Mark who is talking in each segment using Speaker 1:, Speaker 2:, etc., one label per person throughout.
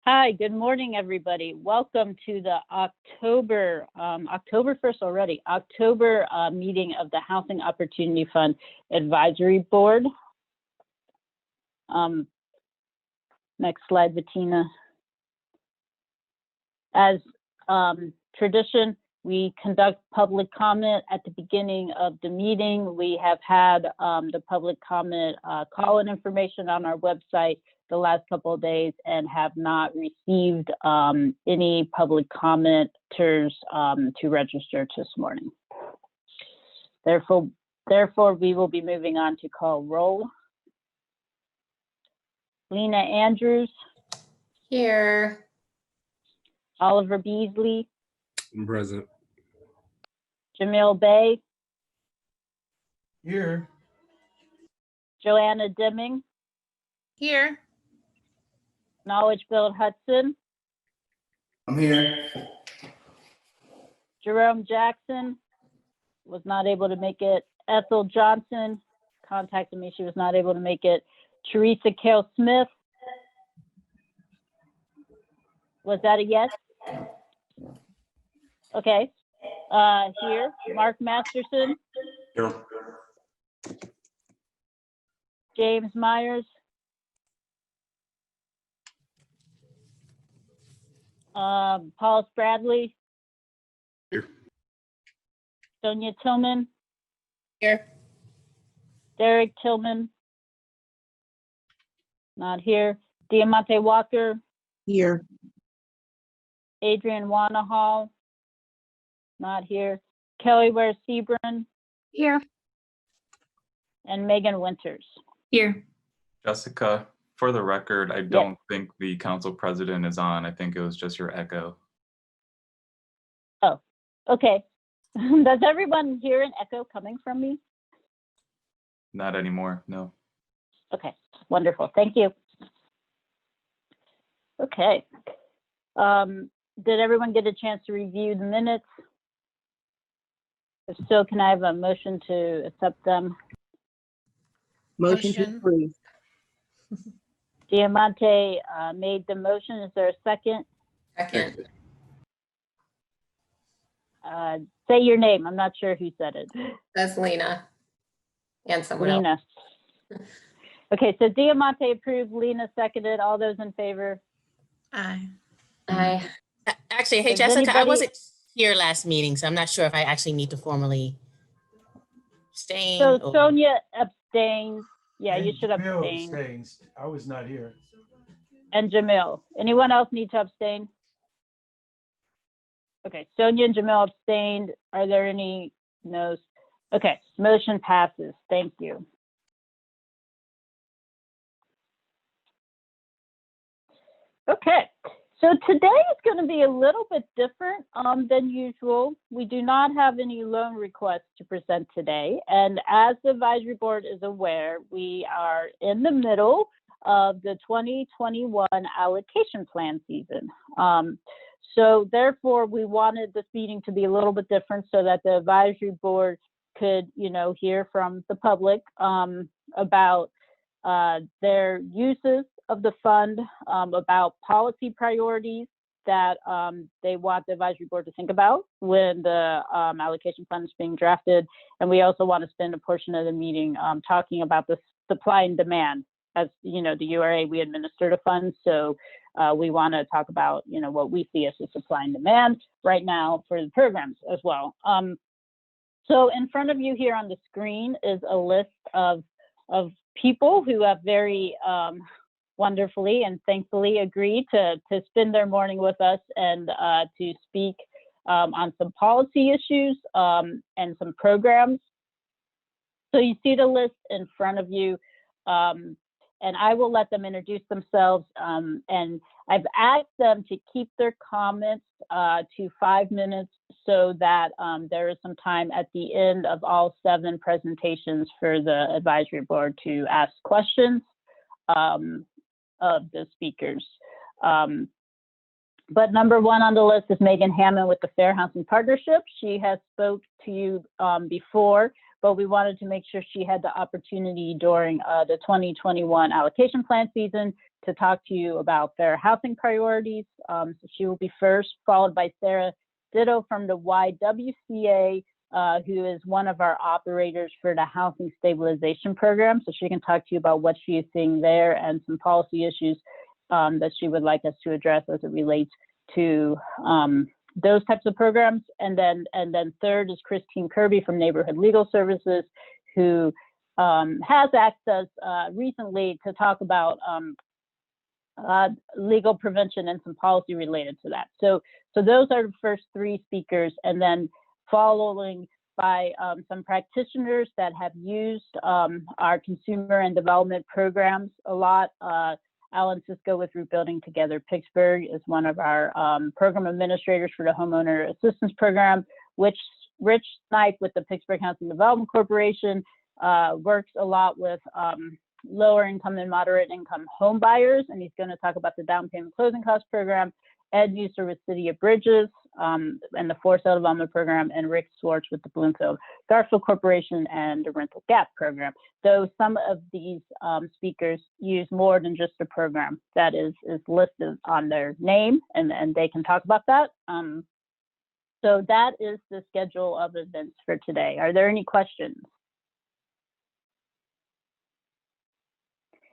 Speaker 1: Hi, good morning, everybody. Welcome to the October 1st already, October meeting of the Housing Opportunity Fund Advisory Board. Next slide, Bettina. As tradition, we conduct public comment at the beginning of the meeting. We have had the public comment call-in information on our website the last couple of days and have not received any public commenters to register this morning. Therefore, we will be moving on to call roll. Lena Andrews.
Speaker 2: Here.
Speaker 1: Oliver Beasley.
Speaker 3: I'm present.
Speaker 1: Jamil Bay.
Speaker 4: Here.
Speaker 1: Joanna Deming.
Speaker 2: Here.
Speaker 1: Knowledge Build Hudson.
Speaker 4: I'm here.
Speaker 1: Jerome Jackson was not able to make it. Ethel Johnson contacted me. She was not able to make it. Teresa Kale Smith. Was that a yes? Okay. Here, Mark Masterson.
Speaker 4: Here.
Speaker 1: James Myers. Paul Spradley.
Speaker 3: Here.
Speaker 1: Sonia Tillman.
Speaker 2: Here.
Speaker 1: Derek Tillman. Not here. Diamante Walker.
Speaker 5: Here.
Speaker 1: Adrian Wanahall. Not here. Kelly Ware Sebron.
Speaker 2: Here.
Speaker 1: And Megan Winters.
Speaker 2: Here.
Speaker 6: Jessica, for the record, I don't think the council president is on. I think it was just your echo.
Speaker 1: Oh, okay. Does everyone hear an echo coming from me?
Speaker 6: Not anymore, no.
Speaker 1: Okay, wonderful. Thank you. Okay. Did everyone get a chance to review the minutes? If so, can I have a motion to accept them?
Speaker 5: Motion to approve.
Speaker 1: Diamante made the motion. Is there a second?
Speaker 2: Second.
Speaker 1: Say your name. I'm not sure who said it.
Speaker 2: That's Lena. And someone else.
Speaker 1: Lena. Okay, so Diamante approved, Lena seconded. All those in favor?
Speaker 7: Aye.
Speaker 2: Aye.
Speaker 7: Actually, hey,
Speaker 1: Does
Speaker 7: Jessica, I
Speaker 1: anybody-
Speaker 7: wasn't here last meeting, so I'm not sure if I actually need to formally abstain.
Speaker 1: So
Speaker 7: or-
Speaker 1: Sonia abstains. Yeah, you should
Speaker 4: Jamil
Speaker 1: abstain.
Speaker 4: abstains. I was not here.
Speaker 1: And Jamil. Anyone else need to abstain? Okay, Sonia and Jamil abstained. Are there any no's? Okay, motion passes. Thank you. Okay, so today is going to be a little bit different than usual. We do not have any loan requests to present today. And as the advisory board is aware, we are in the middle of the 2021 allocation plan season. So therefore, we wanted this meeting to be a little bit different so that the advisory board could, hear from the public about their uses of the fund, about policy priorities that they want the advisory board to think about when the allocation fund is being drafted. And we also want to spend a portion of the meeting talking about the supply and demand. As you know, the URA, we administer the fund, so we want to talk about what we see as the supply and demand right now for the programs as well. So in front of you here on the screen is a list of people who have very wonderfully and thankfully agreed to spend their morning with us and to speak on some policy issues and some programs. So you see the list in front of you, and I will let them introduce themselves. And I've asked them to keep their comments to 5 minutes so that there is some time at the end of all 7 presentations for the advisory board to ask questions of the speakers. But number 1 on the list is Megan Hammond with the Fair Housing Partnership. She has spoke to you before, but we wanted to make sure she had the opportunity during the 2021 allocation plan season to talk to you about fair housing priorities. So she will be first, followed by Sarah Ditto from the YWCA, who is one of our operators for the Housing Stabilization Program. So she can talk to you about what she is seeing there and some policy issues that she would like us to address as it relates to those types of programs. And then third is Christine Kirby from Neighborhood Legal Services, who has asked us recently to talk about legal prevention and some policy related to that. So those are the first three speakers, and then following by some practitioners that have used our consumer and development programs a lot. Alan Cisco with Root Building Together Pittsburgh is one of our program administrators for the Homeowner Assistance Program, which Rich Snipe with the Pittsburgh Housing Development Corporation works a lot with lower income and moderate income home buyers, and he's going to talk about the down payment closing cost program. Ed User with City of Bridges and the For Sale Development Program, and Rick Swartz with the Bloomfield Garfield Corporation and the Rental Gap Program. Though some of these speakers use more than just a program that is listed on their name, and they can talk about that. So that is the schedule of events for today. Are there any questions?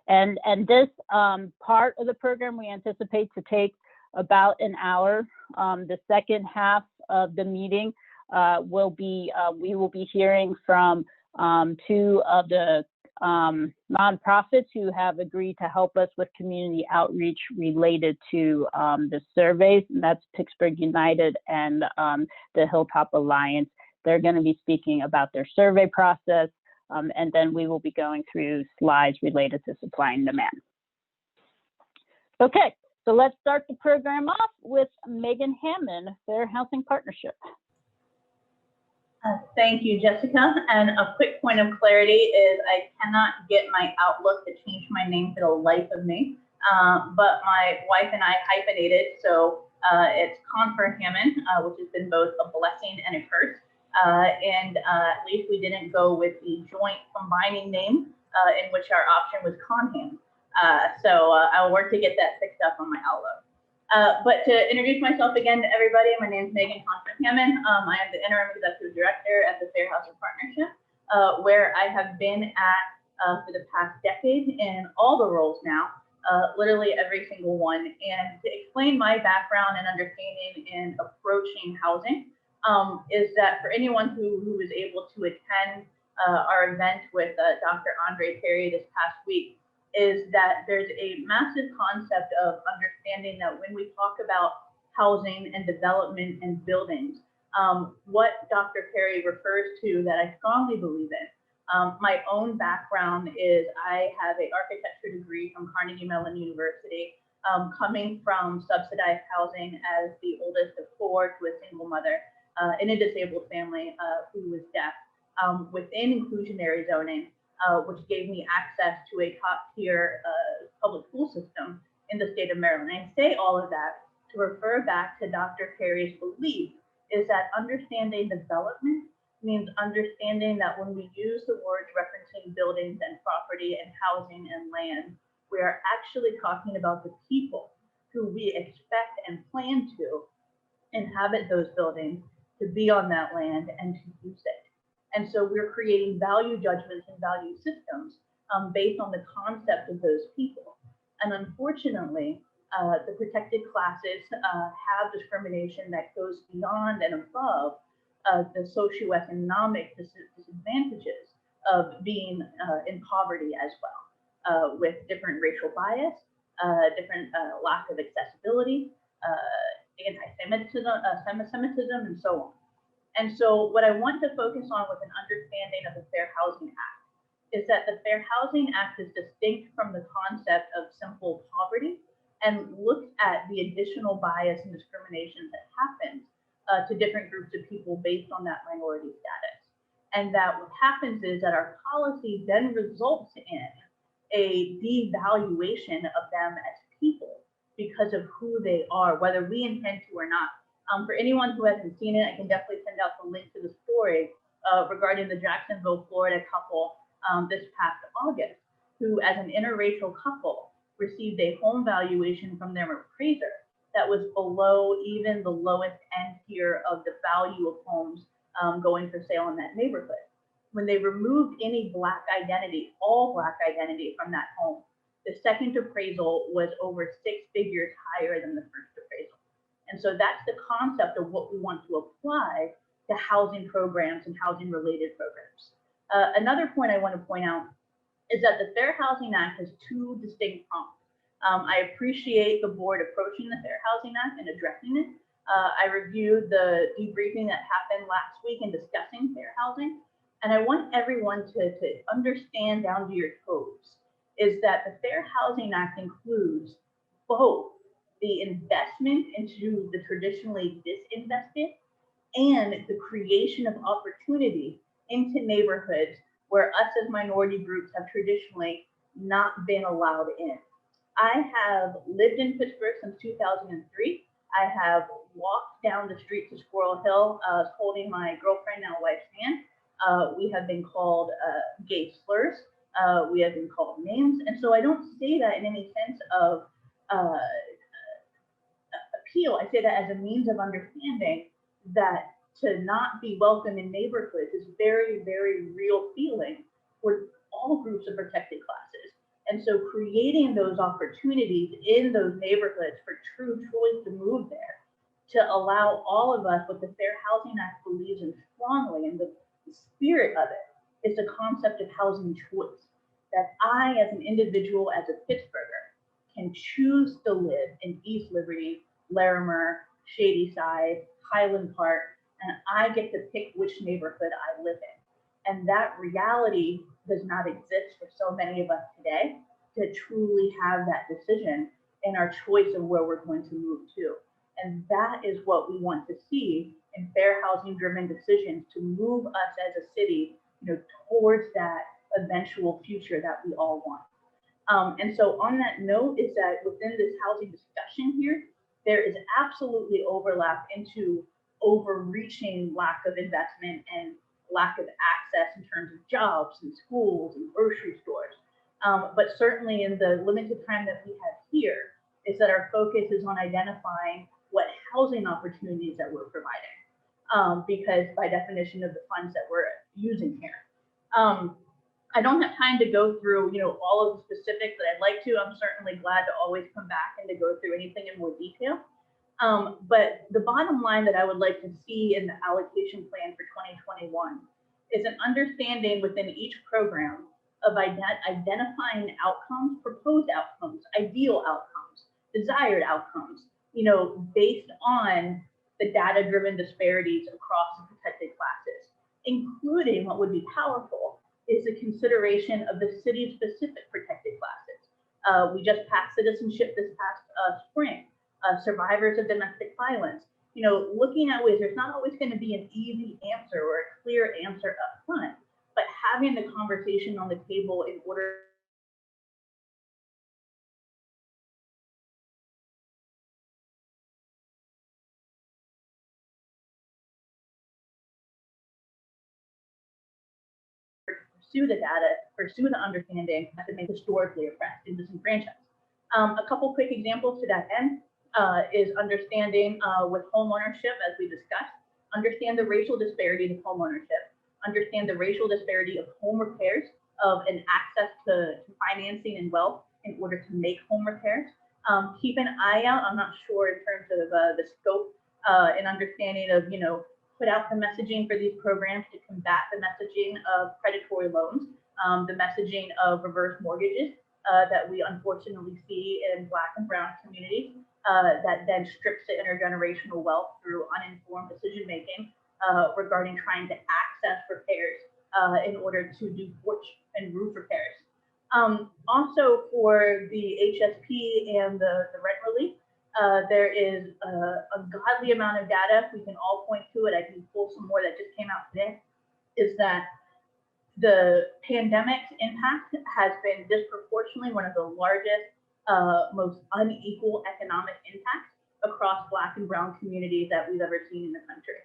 Speaker 1: And this part of the program we anticipate to take about an hour. The second half of the meeting will be, we will be hearing from two of the nonprofits who have agreed to help us with community outreach related to the surveys, and that's Pittsburgh United and the Hilltop Alliance. They're going to be speaking about their survey process, and then we will be going through slides related to supply and demand. Okay. So let's start the program off with Megan Hammond, Fair Housing Partnership.
Speaker 8: Thank you, Jessica. And a quick point of clarity is I cannot get my Outlook to change my name for the life of me, but my wife and I hyphenated, so it's Confer Hammond, which has been both a blessing and a curse. And at least we didn't go with the joint combining name in which our option was Conham. So I'll work to get that fixed up on my Outlook. But to introduce myself again to everybody, my name is Megan Hammond. I am the Interim Executive Director at the Fair Housing Partnership, where I have been at for the past decade in all the roles now, literally every single one. And to explain my background and understanding in approaching housing is that for anyone who was able to attend our event with Dr. Andre Perry this past week, is that there's a massive concept of understanding that when we talk about housing and development and buildings, what Dr. Perry refers to that I strongly believe in. My own background is I have an architecture degree from Carnegie Mellon University, coming from subsidized housing as the oldest of four to a single mother in a disabled family who was deaf, within inclusionary zoning, which gave me access to a top-tier public school system in the state of Maryland. And I say all of that to refer back to Dr. Perry's belief is that understanding development means understanding that when we use the words referencing buildings and property and housing and land, we are actually talking about the people who we expect and plan to inhabit those buildings, to be on that land and to use it. And so we're creating value judgments and value systems based on the concept of those people. And unfortunately, the protected classes have discrimination that goes beyond and above the socioeconomic disadvantages of being in poverty as well, with different racial bias, different lack of accessibility, anti-Semitism, and so on. And so what I want to focus on with an understanding of the Fair Housing Act is that the Fair Housing Act is distinct from the concept of simple poverty and looks at the additional bias and discrimination that happens to different groups of people based on that minority status. And that what happens is that our policy then results in a devaluation of them as people because of who they are, whether we intend to or not. For anyone who hasn't seen it, I can definitely send out the link to the story regarding the Jacksonville, Florida couple this past August, who as an interracial couple received a home valuation from their appraiser that was below even the lowest end tier of the value of homes going for sale in that neighborhood. When they removed any Black identity, all Black identity from that home, the second appraisal was over 6 figures higher than the first appraisal. And so that's the concept of what we want to apply to housing programs and housing related programs. Another point I want to point out is that the Fair Housing Act has 2 distinct prongs. I appreciate the board approaching the Fair Housing Act and addressing it. I reviewed the debriefing that happened last week in discussing fair housing. And I want everyone to understand down to your toes is that the Fair Housing Act includes both the investment into the traditionally disinvested and the creation of opportunity into neighborhoods where us as minority groups have traditionally not been allowed in. I have lived in Pittsburgh since 2003. I have walked down the street to Squirrel Hill holding my girlfriend, now wife's hand. We have been called gay slurs. We have been called names. And so I don't say that in any sense of appeal. I say that as a means of understanding that to not be welcome in neighborhoods is very, very real feeling for all groups of protected classes. And so creating those opportunities in those neighborhoods for true choice to move there, to allow all of us what the Fair Housing Act believes in strongly, and the spirit of it is the concept of housing choice, that I as an individual, as a Pittsburgher, can choose to live in East Liberty, Larimer, Shadyside, Highland Park, and I get to pick which neighborhood I live in. And that reality does not exist for so many of us today to truly have that decision in our choice of where we're going to move to. And that is what we want to see in fair housing driven decisions to move us as a city, towards that eventual future that we all want. And so on that note is that within this housing discussion here, there is absolutely overlap into overreaching lack of investment and lack of access in terms of jobs and schools and grocery stores. But certainly in the limited time that we have here is that our focus is on identifying what housing opportunities that we're providing, because by definition of the funds that we're using here. I don't have time to go through, all of the specifics that I'd like to. I'm certainly glad to always come back and to go through anything in more detail. But the bottom line that I would like to see in the allocation plan for 2021 is an understanding within each program of identifying outcomes, proposed outcomes, ideal outcomes, desired outcomes, based on the data-driven disparities across the protected classes, including what would be powerful is the consideration of the city's specific protected classes. We just passed citizenship this past spring. Survivors of domestic violence, looking at ways there's not always going to be an easy answer or a clear answer up front, but having the conversation on the table in order to pursue the data, pursue the understanding that remain historically oppressed and disenfranchised. A couple quick examples to that end. Is understanding with homeownership, as we discussed, understand the racial disparities of homeownership, understand the racial disparity of home repairs, of an access to financing and wealth in order to make home repairs. Keep an eye out, I'm not sure in terms of the scope and understanding of, put out the messaging for these programs to combat the messaging of predatory loans, the messaging of reverse mortgages that we unfortunately see in Black and Brown communities. That then strips the intergenerational wealth through uninformed decision-making regarding trying to access repairs in order to do porch and roof repairs. Also for the Hsp and the rent relief, there is a godly amount of data. We can all point to it. I can pull some more that just came out today, is that the pandemic's impact has been disproportionately one of the largest most unequal economic impacts across Black and Brown communities that we've ever seen in the country.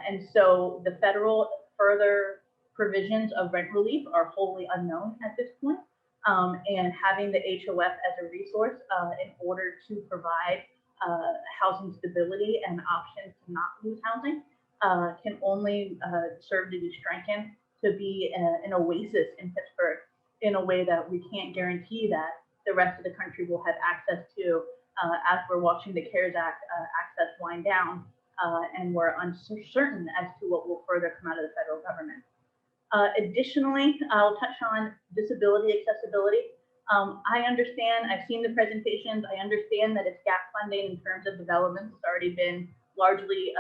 Speaker 8: And so the federal further provisions of rent relief are wholly unknown at this point. And having the HOF as a resource in order to provide housing stability and options to not lose housing can only serve to be strengthened to be an oasis in Pittsburgh in a way that we can't guarantee that the rest of the country will have access to as we're watching the CARES Act access wind down and we're uncertain as to what will further come out of the federal government. Additionally, I'll touch on disability accessibility. I understand, I've seen the presentations, I understand that it's gap funding in terms of development has already been largely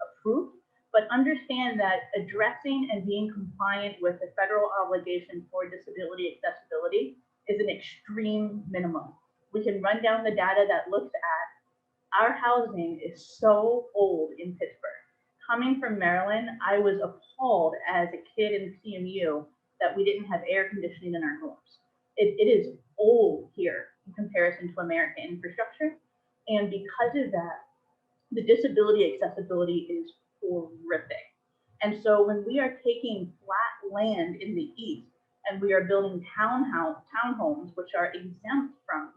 Speaker 8: approved, but understand that addressing and being compliant with the federal obligation for disability accessibility is an extreme minimum. We can run down the data that looks at our housing is so old in Pittsburgh. Coming from Maryland, I was appalled as a kid in CMU that we didn't have air conditioning in our homes. It is old here in comparison to American infrastructure. And because of that, the disability accessibility is horrific. And so when we are taking flat land in the east and we are building townhomes, which are exempt from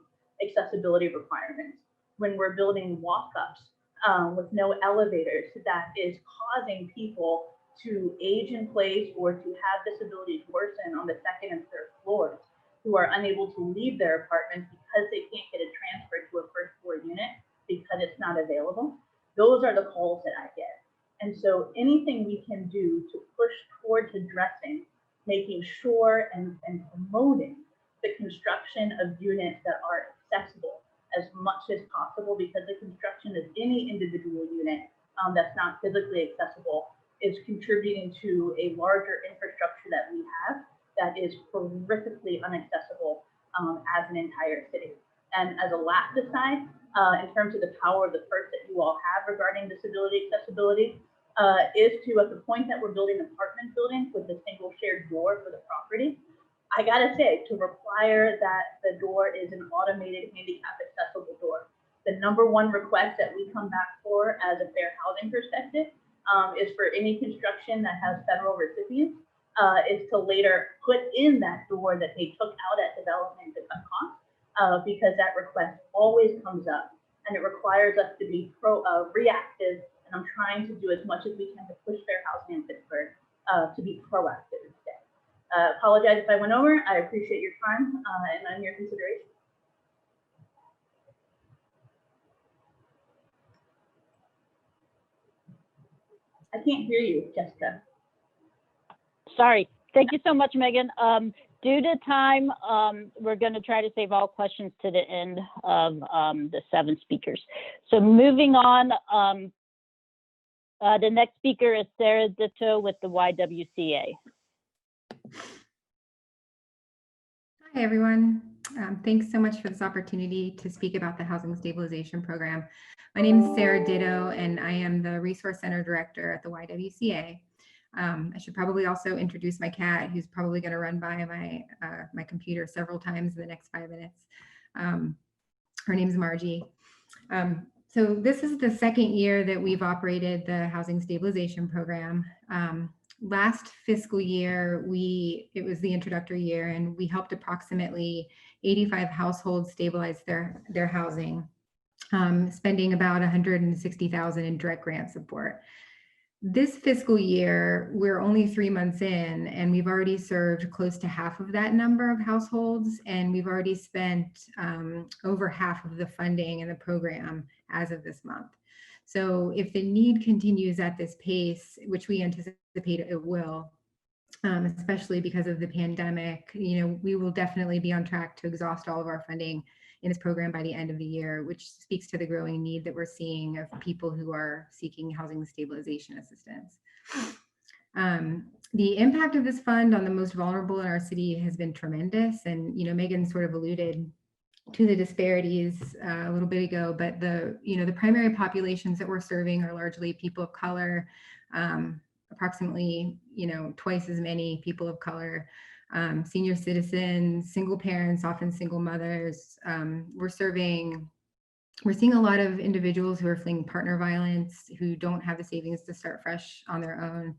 Speaker 8: accessibility requirements, when we're building walk-ups with no elevators, that is causing people to age in place or to have disabilities worsen on the second and third floors, who are unable to leave their apartments because they can't get it transferred to a first floor unit because it's not available. Those are the calls that I get. And so anything we can do to push towards addressing, making sure and promoting the construction of units that are accessible as much as possible, because the construction of any individual unit that's not physically accessible is contributing to a larger infrastructure that we have that is horrifically inaccessible as an entire city. And as a last aside, in terms of the power of the purse that you all have regarding disability accessibility, is to, at the point that we're building apartment buildings with a single shared door for the property, I gotta say, to require that the door is an automated handicap accessible door. The #1 request that we come back for as a fair housing perspective is for any construction that has federal recipients is to later put in that door that they took out at development to cut costs, because that request always comes up and it requires us to be reactive. And I'm trying to do as much as we can to push fair housing in Pittsburgh to be proactive instead. Apologize if I went over. I appreciate your time and on your consideration. I can't hear you, Jessica.
Speaker 1: Sorry. Thank you so much, Megan. Due to time, we're going to try to save all questions to the end of the 7 speakers. So moving on, the next speaker is Sarah Ditto with the YWCA.
Speaker 9: Hi, everyone. Thanks so much for this opportunity to speak about the Housing Stabilization Program. My name is Sarah Ditto, and I am the Resource Center Director at the YWCA. I should probably also introduce my cat, who's probably going to run by my computer several times in the next 5 minutes. Her name's Margie. So this is the 2nd year that we've operated the Housing Stabilization Program. Last fiscal year, it was the introductory year, and we helped approximately 85 households stabilize their housing, spending about $160,000 in direct grant support. This fiscal year, we're only 3 months in, and we've already served close to half of that number of households, and we've already spent over half of the funding in the program as of this month. So if the need continues at this pace, which we anticipate it will, especially because of the pandemic, we will definitely be on track to exhaust all of our funding in this program by the end of the year, which speaks to the growing need that we're seeing of people who are seeking housing stabilization assistance. The impact of this fund on the most vulnerable in our city has been tremendous. And, Megan sort of alluded to the disparities a little bit ago, but the primary populations that we're serving are largely people of color, approximately, twice as many people of color, senior citizens, single parents, often single mothers. We're seeing a lot of individuals who are fleeing partner violence, who don't have the savings to start fresh on their own.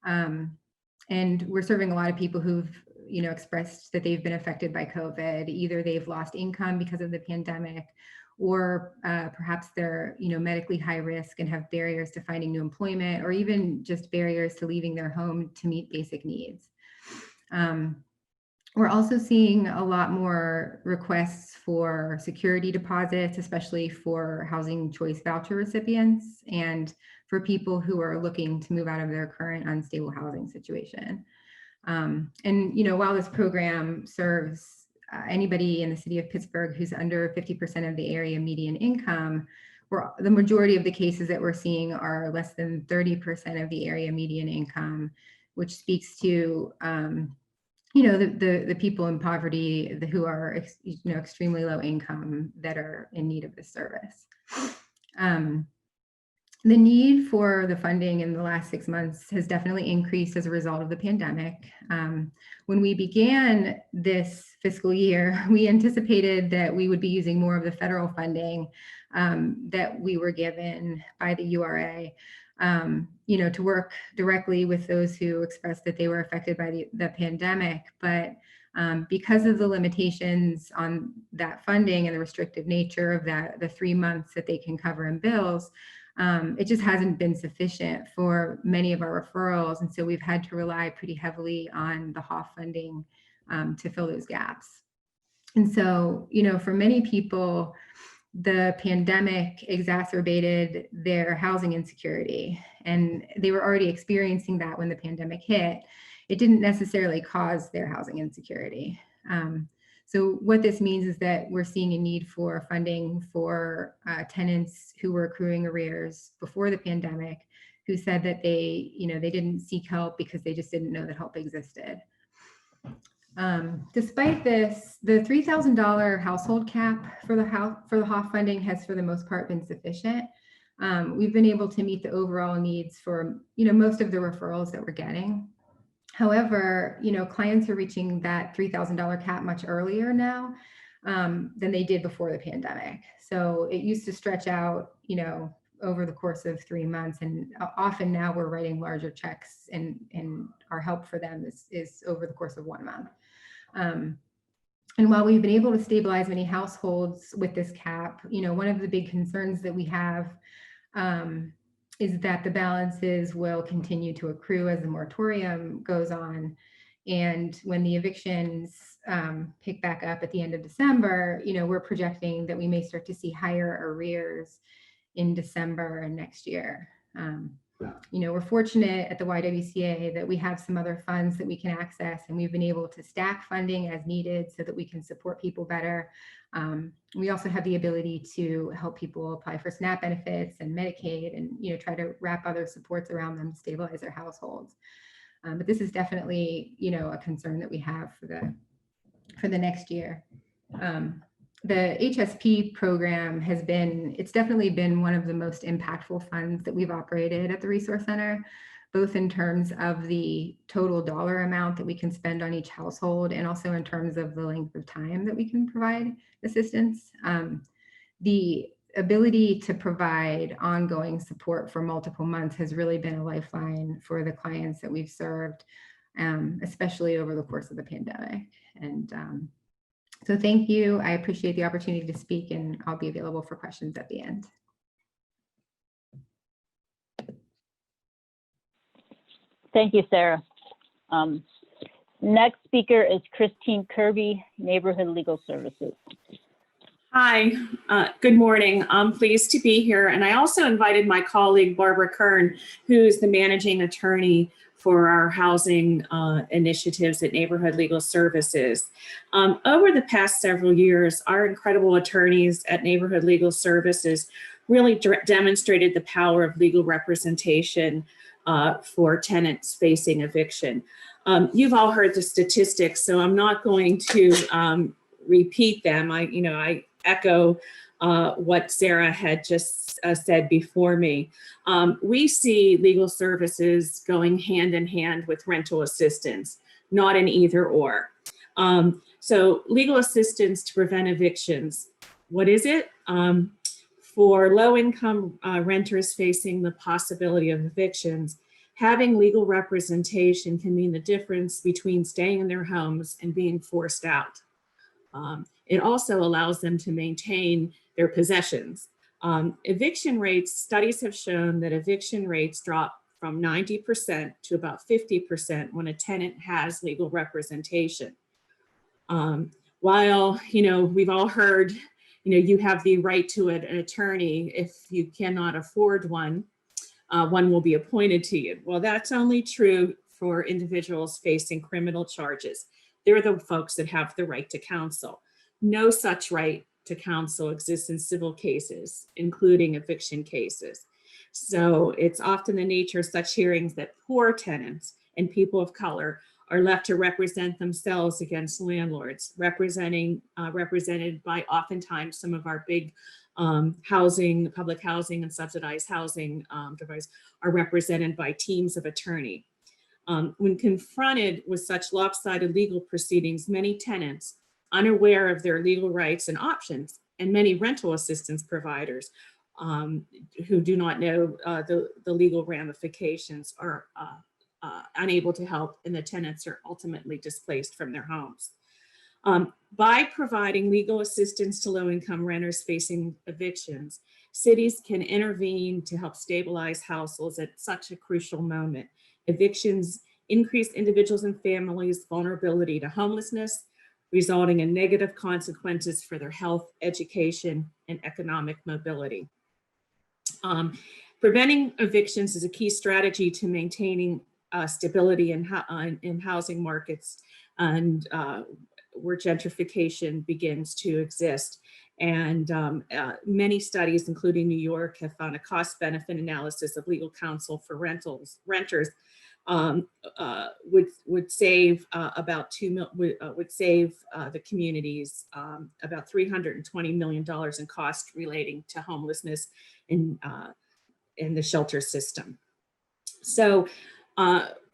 Speaker 9: And we're serving a lot of people who've, expressed that they've been affected by COVID. Either they've lost income because of the pandemic, or perhaps they're, medically high risk and have barriers to finding new employment, or even just barriers to leaving their home to meet basic needs. We're also seeing a lot more requests for security deposits, especially for housing choice voucher recipients and for people who are looking to move out of their current unstable housing situation. While this program serves anybody in the city of Pittsburgh who's under 50% of the area median income, the majority of the cases that we're seeing are less than 30% of the area median income, which speaks to the people in poverty who are extremely low income that are in need of this service. The need for the funding in the last 6 months has definitely increased as a result of the pandemic. When we began this fiscal year, we anticipated that we would be using more of the federal funding that we were given by the URA, to work directly with those who expressed that they were affected by the pandemic. But because of the limitations on that funding and the restrictive nature of the 3 months that they can cover in bills, it just hasn't been sufficient for many of our referrals. And so we've had to rely pretty heavily on the HOF funding to fill those gaps. And so, for many people, the pandemic exacerbated their housing insecurity, and they were already experiencing that when the pandemic hit. It didn't necessarily cause their housing insecurity. So what this means is that we're seeing a need for funding for tenants who were accruing arrears before the pandemic, who said that they didn't seek help because they just didn't know that help existed. Despite this, the $3,000 household cap for the HOF funding has, for the most part, been sufficient. We've been able to meet the overall needs for most of the referrals that we're getting. However, clients are reaching that $3,000 cap much earlier now than they did before the pandemic. So it used to stretch out, over the course of 3 months, and often now we're writing larger checks, and our help for them is over the course of 1 month. And while we've been able to stabilize many households with this cap, one of the big concerns that we have is that the balances will continue to accrue as the moratorium goes on. And when the evictions pick back up at the end of December, we're projecting that we may start to see higher arrears in December and next year. We're fortunate at the YWCA that we have some other funds that we can access, and we've been able to stack funding as needed so that we can support people better. We also have the ability to help people apply for SNAP benefits and Medicaid, and try to wrap other supports around them to stabilize their households. But this is definitely a concern that we have for the next year. The Hsp program it's definitely been one of the most impactful funds that we've operated at the Resource Center, both in terms of the total dollar amount that we can spend on each household, and also in terms of the length of time that we can provide assistance. The ability to provide ongoing support for multiple months has really been a lifeline for the clients that we've served, especially over the course of the pandemic. And so thank you. I appreciate the opportunity to speak, and I'll be available for questions at the end.
Speaker 1: Thank you, Sarah. Next speaker is Christine Kirby, Neighborhood Legal Services.
Speaker 10: Hi, good morning. I'm pleased to be here. And I also invited my colleague, Barbara Kern, who's the managing attorney for our housing initiatives at Neighborhood Legal Services. Over the past several years, our incredible attorneys at Neighborhood Legal Services really demonstrated the power of legal representation for tenants facing eviction. You've all heard the statistics, so I'm not going to repeat them. I echo what Sarah had just said before me. We see legal services going hand in hand with rental assistance, not an either or. So legal assistance to prevent evictions, what is it? For low-income renters facing the possibility of evictions, Having legal representation can mean the difference between staying in their homes and being forced out. It also allows them to maintain their possessions. Eviction rates, studies have shown that eviction rates drop from 90% to about 50% when a tenant has legal representation. While, we've all heard, you have the right to an attorney. If you cannot afford one, one will be appointed to you. Well, that's only true for individuals facing criminal charges. They're the folks that have the right to counsel. No such right to counsel exists in civil cases, including eviction cases. So it's often the nature of such hearings that poor tenants and people of color are left to represent themselves against landlords, represented by oftentimes some of our big housing, public housing and subsidized housing devices are represented by teams of attorney. When confronted with such lopsided legal proceedings, many tenants, unaware of their legal rights and options, and many rental assistance providers who do not know the legal ramifications are unable to help, and the tenants are ultimately displaced from their homes. By providing legal assistance to low-income renters facing evictions, cities can intervene to help stabilize households at such a crucial moment. Evictions increase individuals and families' vulnerability to homelessness, resulting in negative consequences for their health, education, and economic mobility. Preventing evictions is a key strategy to maintaining stability in housing markets and where gentrification begins to exist. And many studies, including New York, have found a cost-benefit analysis of legal counsel for renters would save the communities about $320 million in cost relating to homelessness in the shelter system. So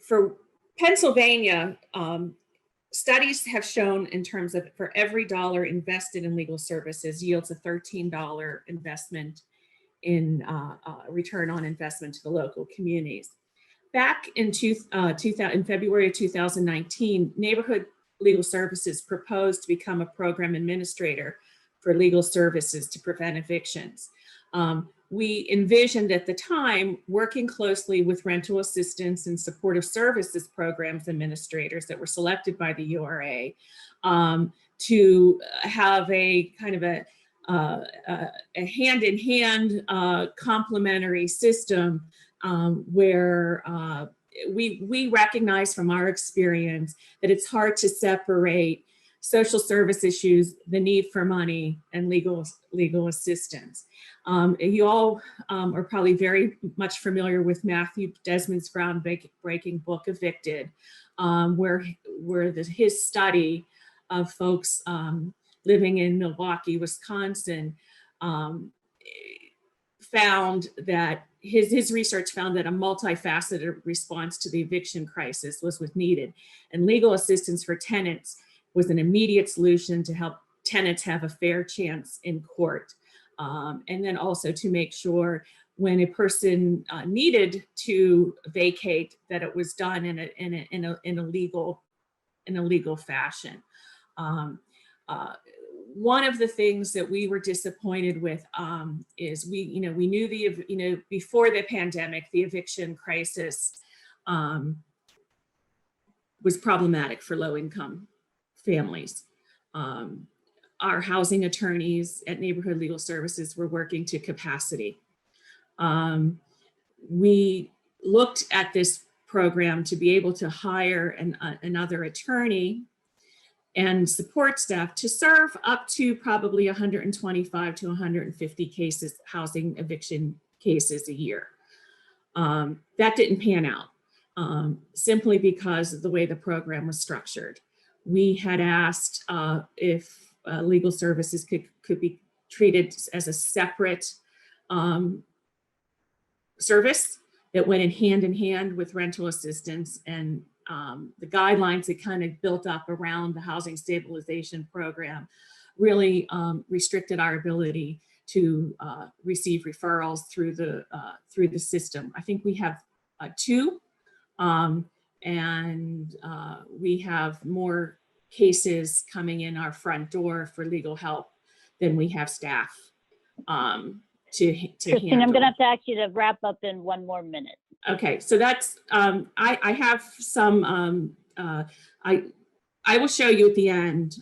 Speaker 10: for Pennsylvania, studies have shown in terms of for every dollar invested in legal services yields a $13 investment in return on investment to the local communities. Back in February of 2019, Neighborhood Legal Services proposed to become a program administrator for legal services to prevent evictions. We envisioned at the time working closely with rental assistance and supportive services programs administrators that were selected by the URA to have a kind of a hand-in-hand complementary system where we recognize from our experience that it's hard to separate social service issues, the need for money, and legal assistance. You all are probably very much familiar with Matthew Desmond's groundbreaking book, Evicted, where his study of folks living in Milwaukee, Wisconsin, found that his research found that a multifaceted response to the eviction crisis was needed, and legal assistance for tenants was an immediate solution to help tenants have a fair chance in court. And then also to make sure when a person needed to vacate that it was done in a legal fashion. One of the things that we were disappointed with is we knew before the pandemic, the eviction crisis was problematic for low-income families. Our housing attorneys at Neighborhood Legal Services were working to capacity. We looked at this program to be able to hire another attorney and support staff to serve up to probably 125 to 150 housing eviction cases a year. That didn't pan out simply because of the way the program was structured. We had asked if legal services could be treated as a separate service that went in hand with rental assistance, and the guidelines that kind of built up around the housing stabilization program really restricted our ability to receive referrals through the system. I think we have two And we have more cases coming in our front door for legal help than we have staff to
Speaker 1: Christine,
Speaker 10: handle.
Speaker 1: I'm going to have to ask you to wrap up in 1 more minute.
Speaker 10: Okay, so that's, I have some, I will show you at the end.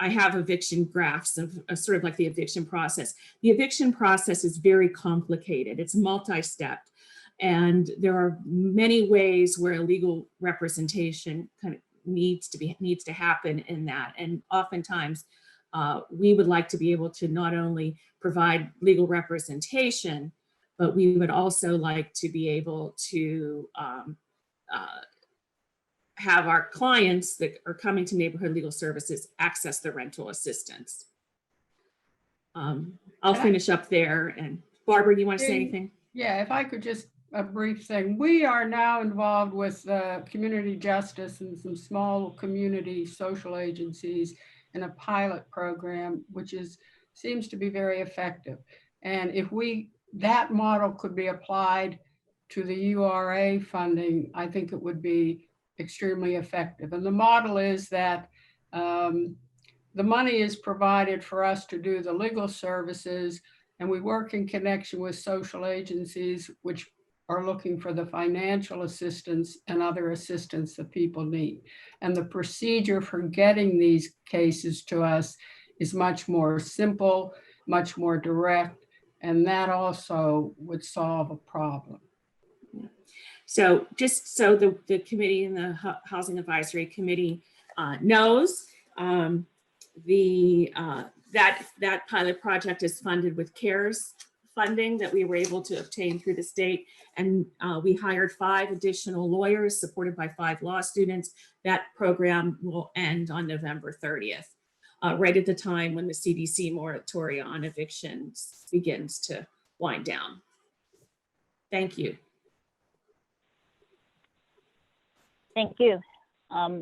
Speaker 10: I have eviction graphs of sort of like the eviction process. The eviction process is very complicated. It's multi-step. And there are many ways where legal representation kind of needs to happen in that. And oftentimes we would like to be able to not only provide legal representation, but we would also like to be able to have our clients that are coming to Neighborhood Legal Services access the rental assistance. I'll finish up there. And Barbara, you want to say anything?
Speaker 11: Yeah, if I could just a brief thing. We are now involved with community justice and some small community social agencies in a pilot program, which seems to be very effective. And if that model could be applied to the URA funding, I think it would be extremely effective. And the model is that the money is provided for us to do the legal services, and we work in connection with social agencies which are looking for the financial assistance and other assistance that people need. And the procedure for getting these cases to us is much more simple, much more direct, and that also would solve a problem.
Speaker 10: So just so the committee and the Housing Advisory Committee knows, that pilot project is funded with CARES funding that we were able to obtain through the state. And we hired 5 additional lawyers supported by 5 law students. That program will end on November 30th, right at the time when the CDC moratorium on evictions begins to wind down. Thank you.
Speaker 1: Thank you.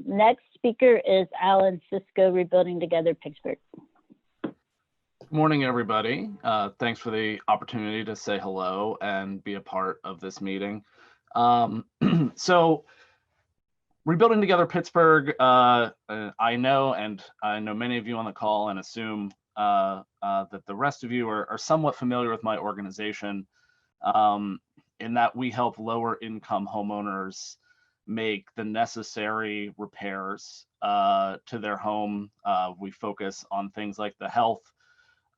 Speaker 1: Next speaker is Alan Cisco, Rebuilding Together Pittsburgh.
Speaker 12: Good morning, everybody. Thanks for the opportunity to say hello and be a part of this meeting. So Rebuilding Together Pittsburgh, I know, and I know many of you on the call and assume that the rest of you are somewhat familiar with my organization, in that we help lower income homeowners make the necessary repairs to their home. We focus on things like the health,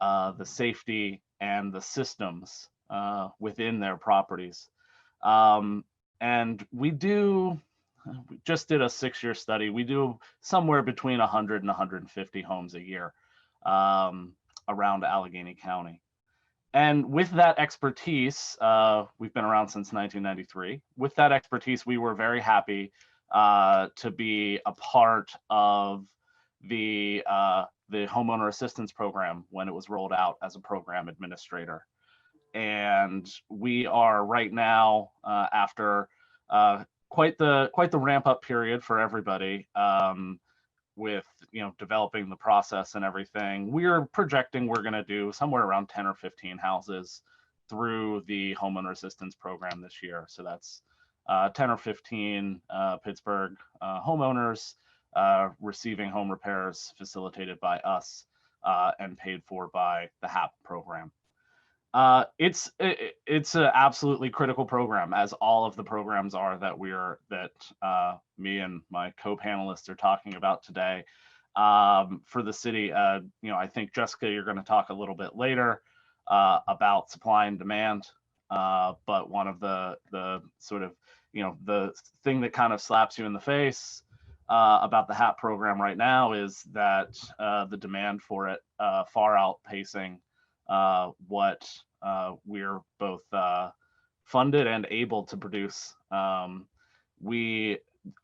Speaker 12: the safety, and the systems within their properties. And we just did a 6-year study. We do somewhere between 100 and 150 homes a year around Allegheny County. And with that expertise, we've been around since 1993. With that expertise, we were very happy to be a part of the Homeowner Assistance Program when it was rolled out as a program administrator. And we are right now, after quite the ramp up period for everybody, with developing the process and everything, we're projecting we're going to do somewhere around 10 or 15 houses through the Homeowner Assistance Program this year. So that's 10 or 15 Pittsburgh homeowners receiving home repairs facilitated by us and paid for by the Hsp program. It's an absolutely critical program, as all of the programs are that me and my co-panelists are talking about today for the city. I think, Jessica, you're going to talk a little bit later about supply and demand, but one of the sort of the thing that kind of slaps you in the face about the Hsp program right now is that the demand for it far outpacing what we're both funded and able to produce.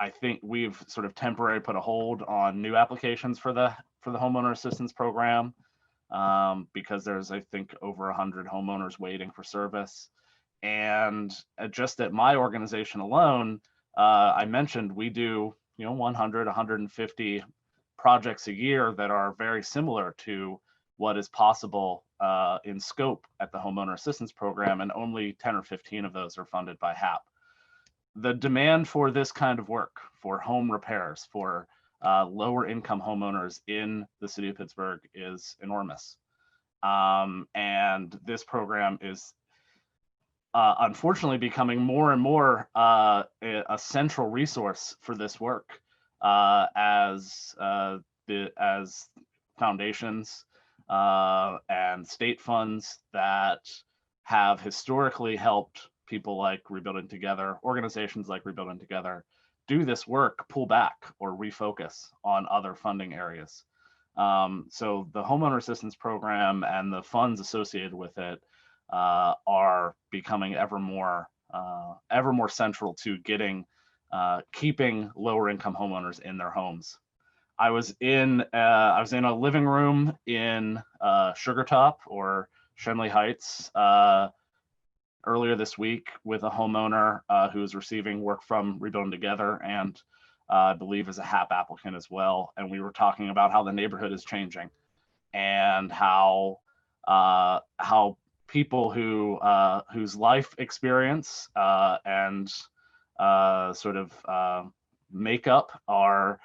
Speaker 12: I think we've sort of temporarily put a hold on new applications for the Homeowner Assistance Program because there's, I think, over 100 homeowners waiting for service. And just at my organization alone, I mentioned we do 100, 150 projects a year that are very similar to what is possible in scope at the Homeowner Assistance Program, and only 10 or 15 of those are funded by HAP. The demand for this kind of work, for home repairs, for lower income homeowners in the city of Pittsburgh is enormous. And this program is unfortunately becoming more and more a central resource for this work as foundations and state funds that have historically helped people like Rebuilding Together, organizations like Rebuilding Together, do this work, pull back or refocus on other funding areas. So the Homeowner Assistance Program and the funds associated with it are becoming ever more central to keeping lower income homeowners in their homes. I was in a living room in Sugartop or Shenley Heights earlier this week with a homeowner who is receiving work from Rebuilding Together and I believe is a Hsp applicant as well. And we were talking about how the neighborhood is changing and how people whose life experience and sort of makeup are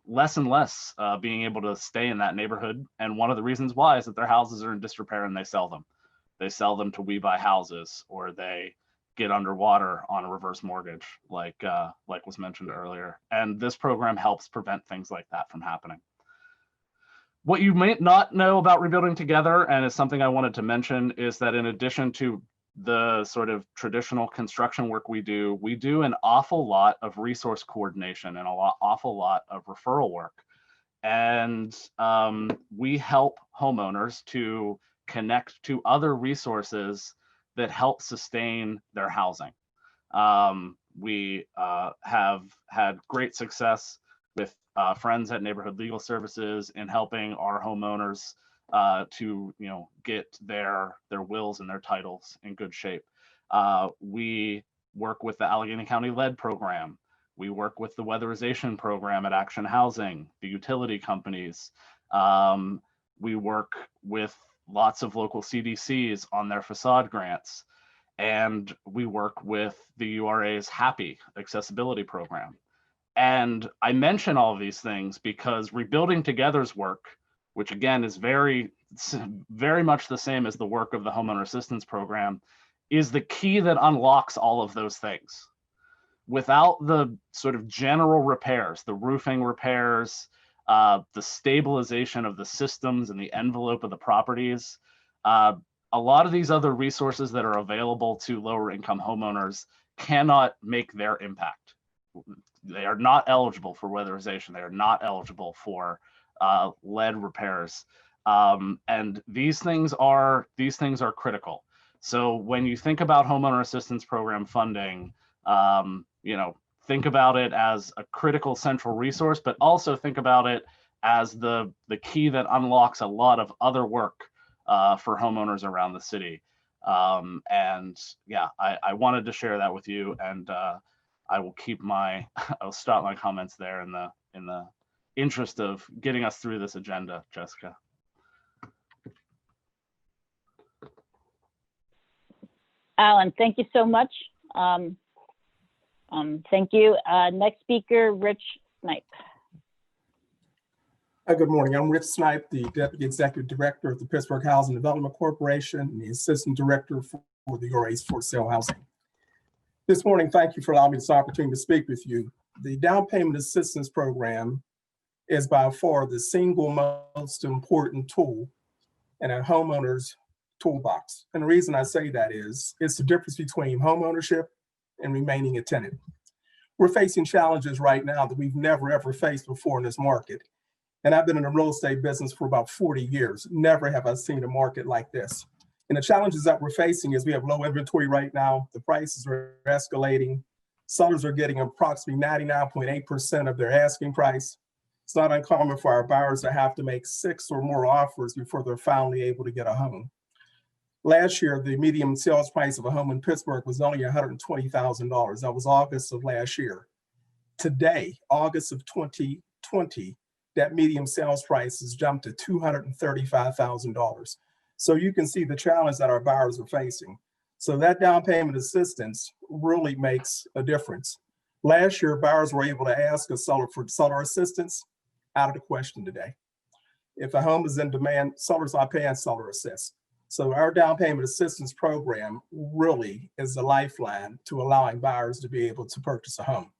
Speaker 12: less and less being able to stay in that neighborhood. And one of the reasons why is that their houses are in disrepair and they sell them. They sell them to We Buy Houses, or they get underwater on a reverse mortgage, like was mentioned earlier. And this program helps prevent things like that from happening. What you may not know about Rebuilding Together, and is something I wanted to mention, is that in addition to the sort of traditional construction work we do an awful lot of resource coordination and awful lot of referral work. And we help homeowners to connect to other resources that help sustain their housing. We have had great success with friends at Neighborhood Legal Services in helping our homeowners to get their wills and their titles in good shape. We work with the Allegheny County Lead program. We work with the weatherization program at Action Housing, the utility companies. We work with lots of local CDCs on their facade grants. And we work with the URA's Happy accessibility program. And I mention all of these things because Rebuilding Together's work, which again is very much the same as the work of the Homeowner Assistance Program, is the key that unlocks all of those things. Without the sort of general repairs, the roofing repairs, the stabilization of the systems and the envelope of the properties, a lot of these other resources that are available to lower income homeowners cannot make their impact. They are not eligible for weatherization. They are not eligible for lead repairs. And these things are critical. So when you think about Homeowner Assistance Program funding, think about it as a critical central resource, but also think about it as the key that unlocks a lot of other work for homeowners around the city. And yeah, I wanted to share that with you, and I will I'll stop my comments there in the interest of getting us through this agenda, Jessica.
Speaker 1: Alan, thank you so much. Thank you. Next speaker, Rich Snipe.
Speaker 13: Good morning. I'm Rich Snipe, the Deputy Executive Director of the Pittsburgh Housing Development Corporation and the Assistant Director for the URA's for sale housing. This morning, thank you for allowing me this opportunity to speak with you. The Down Payment Assistance Program is by far the single most important tool in a homeowner's toolbox. And the reason I say that is, it's the difference between homeownership and remaining a tenant. We're facing challenges right now that we've never ever faced before in this market. And I've been in the real estate business for about 40 years. Never have I seen a market like this. And the challenges that we're facing is we have low inventory right now. The prices are escalating. Sellers are getting approximately 99.8% of their asking price. It's not uncommon for our buyers to have to make 6 or more offers before they're finally able to get a home. Last year, the median sales price of a home in Pittsburgh was only $120,000. That was August of last year. Today, August of 2020, that median sales price has jumped to $235,000. So you can see the challenge that our buyers are facing. So that down payment assistance really makes a difference. Last year, buyers were able to ask a seller for seller assistance. Out of the question today. If a home is in demand, sellers are paying seller assist. So our down payment assistance program really is the lifeline to allowing buyers to be able to purchase a home.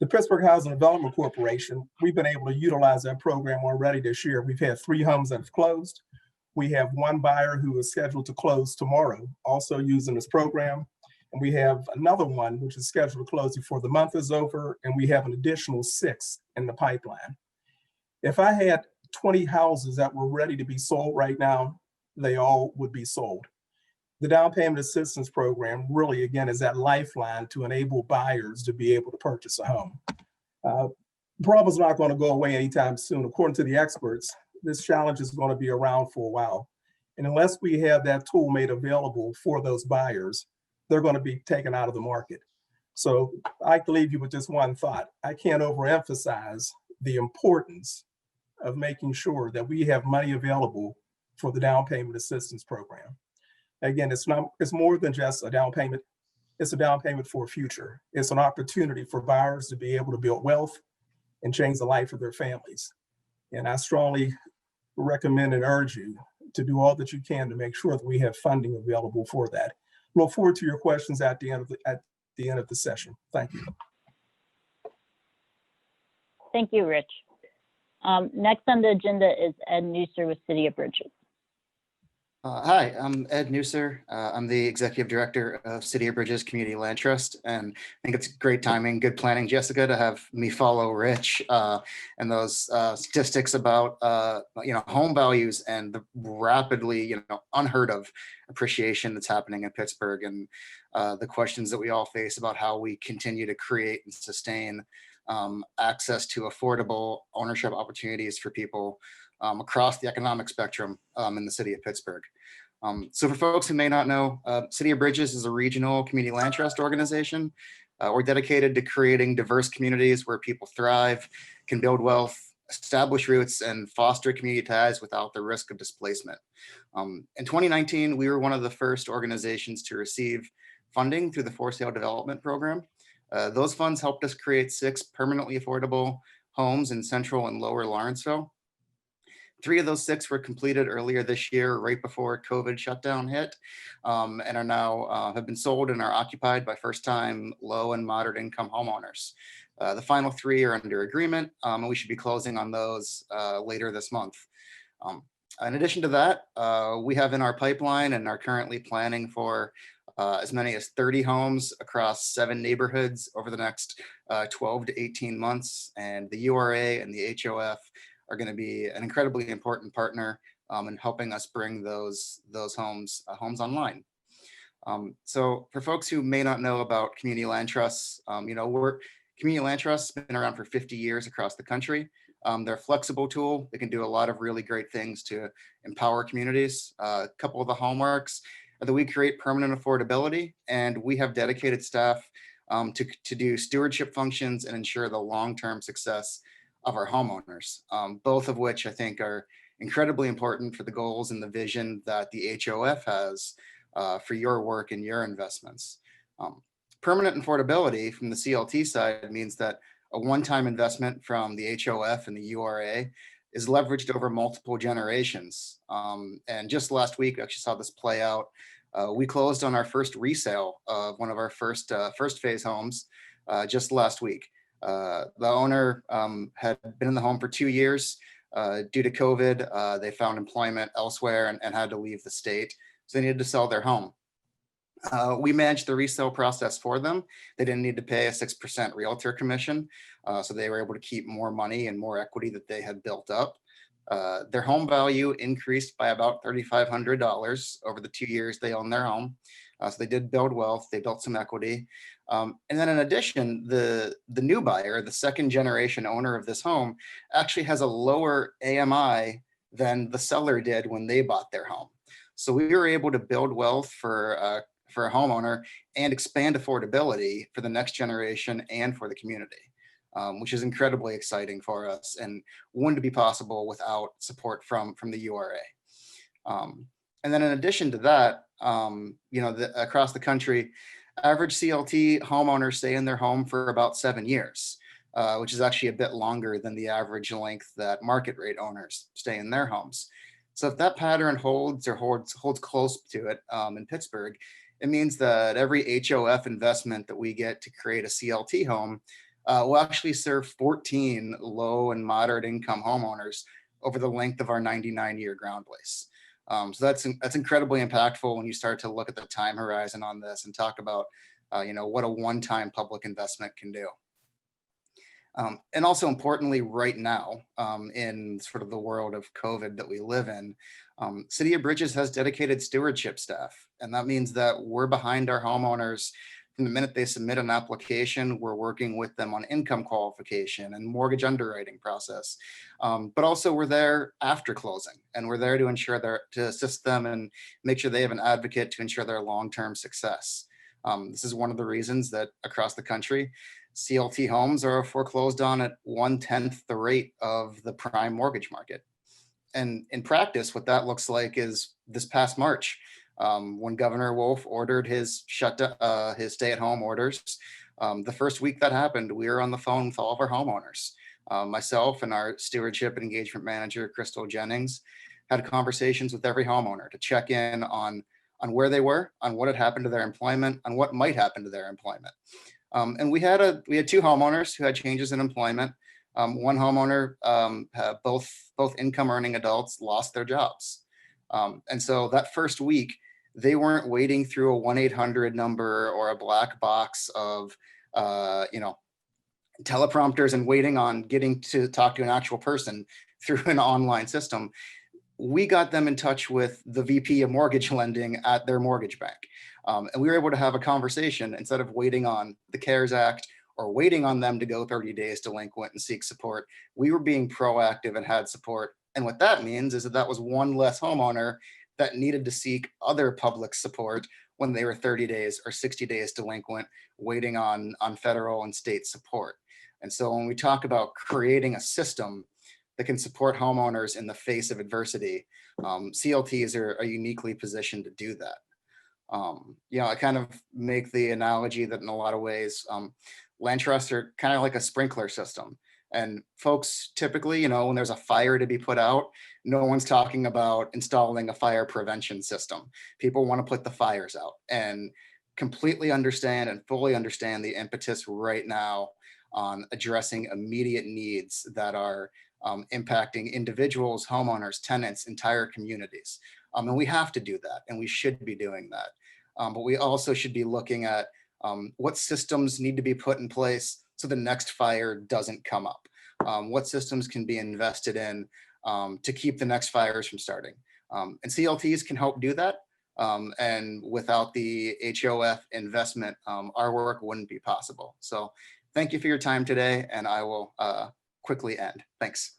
Speaker 13: The Pittsburgh Housing Development Corporation, we've been able to utilize that program already this year. We've had 3 homes that have closed. We have 1 buyer who is scheduled to close tomorrow, also using this program. And we have another one which is scheduled to close before the month is over, and we have an additional 6 in the pipeline. If I had 20 houses that were ready to be sold right now, they all would be sold. The down payment assistance program really, again, is that lifeline to enable buyers to be able to purchase a home. Problem's not going to go away anytime soon. According to the experts, this challenge is going to be around for a while. And unless we have that tool made available for those buyers, they're going to be taken out of the market. So I can leave you with just one thought. I can't overemphasize the importance of making sure that we have money available for the down payment assistance program. Again, it's more than just a down payment. It's a down payment for a future. It's an opportunity for buyers to be able to build wealth and change the life of their families. And I strongly recommend and urge you to do all that you can to make sure that we have funding available for that. Look forward to your questions at the end of the session. Thank you.
Speaker 1: Thank you, Rich. Next on the agenda is Ed Newser with City of Bridges.
Speaker 14: Hi, I'm Ed Newser. I'm the Executive Director of City of Bridges Community Land Trust, and I think it's great timing, good planning, Jessica, to have me follow Rich and those statistics about home values and the rapidly unheard of appreciation that's happening in Pittsburgh, and the questions that we all face about how we continue to create and sustain access to affordable ownership opportunities for people across the economic spectrum in the city of Pittsburgh. So for folks who may not know, City of Bridges is a regional community land trust organization. We're dedicated to creating diverse communities where people thrive, can build wealth, establish roots, and foster community ties without the risk of displacement. In 2019, we were one of the first organizations to receive funding through the For Sale Development Program. Those funds helped us create 6 permanently affordable homes in Central and Lower Lawrenceville. 3 of those 6 were completed earlier this year, right before COVID shutdown hit, and are now have been sold and are occupied by first-time low and moderate income homeowners. The final 3 are under agreement, and we should be closing on those later this month. In addition to that, we have in our pipeline and are currently planning for as many as 30 homes across 7 neighborhoods over the next 12 to 18 months, and the URA and the HOF are going to be an incredibly important partner in helping us bring those homes online. So for folks who may not know about community land trusts, community land trusts have been around for 50 years across the country. They're a flexible tool. They can do a lot of really great things to empower communities. A couple of the hallmarks are that we create permanent affordability, and we have dedicated staff to do stewardship functions and ensure the long-term success of our homeowners, both of which I think are incredibly important for the goals and the vision that the HOF has for your work and your investments. Permanent affordability from the CLT side means that a one-time investment from the HOF and the URA is leveraged over multiple generations. And just last week, we actually saw this play out. We closed on our first resale of one of our first phase homes just last week. The owner had been in the home for 2 years. Due to COVID, they found employment elsewhere and had to leave the state. So they needed to sell their home. We managed the resale process for them. They didn't need to pay a 6% realtor commission. So they were able to keep more money and more equity that they had built up. Their home value increased by about $3,500 over the 2 years they owned their home. So they did build wealth, they built some equity. And then in addition, the new buyer, the second generation owner of this home, actually has a lower AMI than the seller did when they bought their home. So we were able to build wealth for a homeowner and expand affordability for the next generation and for the community. which is incredibly exciting for us and wouldn't be possible without support from the URA. And then in addition to that, across the country, average CLT homeowners stay in their home for about 7 years, which is actually a bit longer than the average length that market rate owners stay in their homes. So if that pattern holds close to it in Pittsburgh, it means that every HOF investment that we get to create a CLT home will actually serve 14 low and moderate income homeowners over the length of our 99-year ground lease. So that's incredibly impactful when you start to look at the time horizon on this and talk about, what a one-time public investment can do. And also importantly, right now, in sort of the world of COVID that we live in, City of Bridges has dedicated stewardship staff. And that means that we're behind our homeowners from the minute they submit an application. We're working with them on income qualification and mortgage underwriting process. But also we're there after closing, and we're there to assist them and make sure they have an advocate to ensure their long-term success. This is one of the reasons that across the country, CLT homes are foreclosed on at 1/10 the rate of the prime mortgage market. And in practice, what that looks like is this past March, when Governor Wolf ordered his his stay-at-home orders. The first week that happened, we were on the phone with all of our homeowners. Myself and our stewardship and engagement manager, Crystal Jennings, had conversations with every homeowner to check in on where they were, on what had happened to their employment, on what might happen to their employment. And we had 2 homeowners who had changes in employment. One homeowner, both income earning adults, lost their jobs. And so that first week, they weren't waiting through a 1-800 number or a black box of, teleprompters and waiting on getting to talk to an actual person through an online system. We got them in touch with the VP of mortgage lending at their mortgage bank. And we were able to have a conversation instead of waiting on the CARES Act or waiting on them to go 30 days delinquent and seek support. We were being proactive and had support. And what that means is that was one less homeowner that needed to seek other public support when they were 30 days or 60 days delinquent, waiting on federal and state support. And so when we talk about creating a system that can support homeowners in the face of adversity, CLTs are uniquely positioned to do that. I kind of make the analogy that in a lot of ways, land trusts are kind of like a sprinkler system. And folks typically, when there's a fire to be put out, no one's talking about installing a fire prevention system. People want to put the fires out, and completely understand and fully understand the impetus right now on addressing immediate needs that are impacting individuals, homeowners, tenants, entire communities. And we have to do that, and we should be doing that. But we also should be looking at what systems need to be put in place so the next fire doesn't come up. What systems can be invested in to keep the next fires from starting. And CLTs can help do that. And without the HOF investment, our work wouldn't be possible. So thank you for your time today, and I will quickly end. Thanks.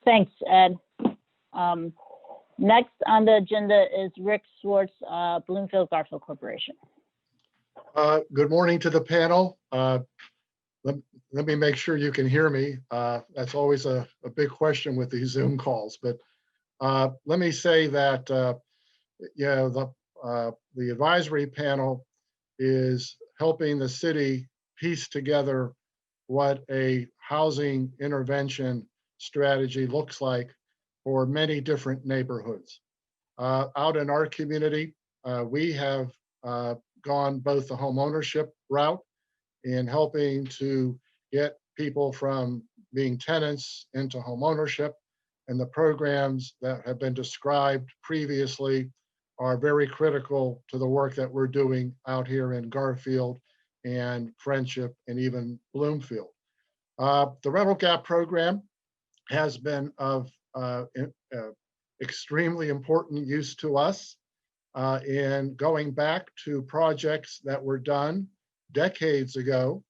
Speaker 1: Thanks, Ed. Next on the agenda is Rick Swartz, Bloomfield Garfield Corporation.
Speaker 15: Good morning to the panel. Let me make sure you can hear me. That's always a big question with these Zoom calls. But let me say that the advisory panel is helping the city piece together what a housing intervention strategy looks like for many different neighborhoods. Out in our community, we have gone both the homeownership route in helping to get people from being tenants into homeownership, and the programs that have been described previously are very critical to the work that we're doing out here in Garfield and Friendship and even Bloomfield. The rental gap program has been of extremely important use to us in going back to projects that were done decades ago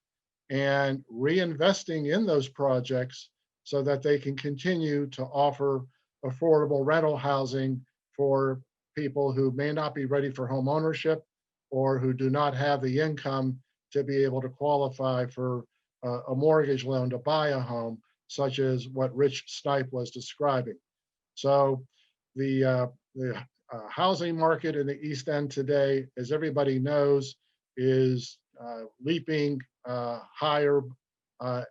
Speaker 15: and reinvesting in those projects so that they can continue to offer affordable rental housing for people who may not be ready for home ownership or who do not have the income to be able to qualify for a mortgage loan to buy a home, such as what Rich Snipe was describing. So the housing market in the East End today, as everybody knows, is leaping higher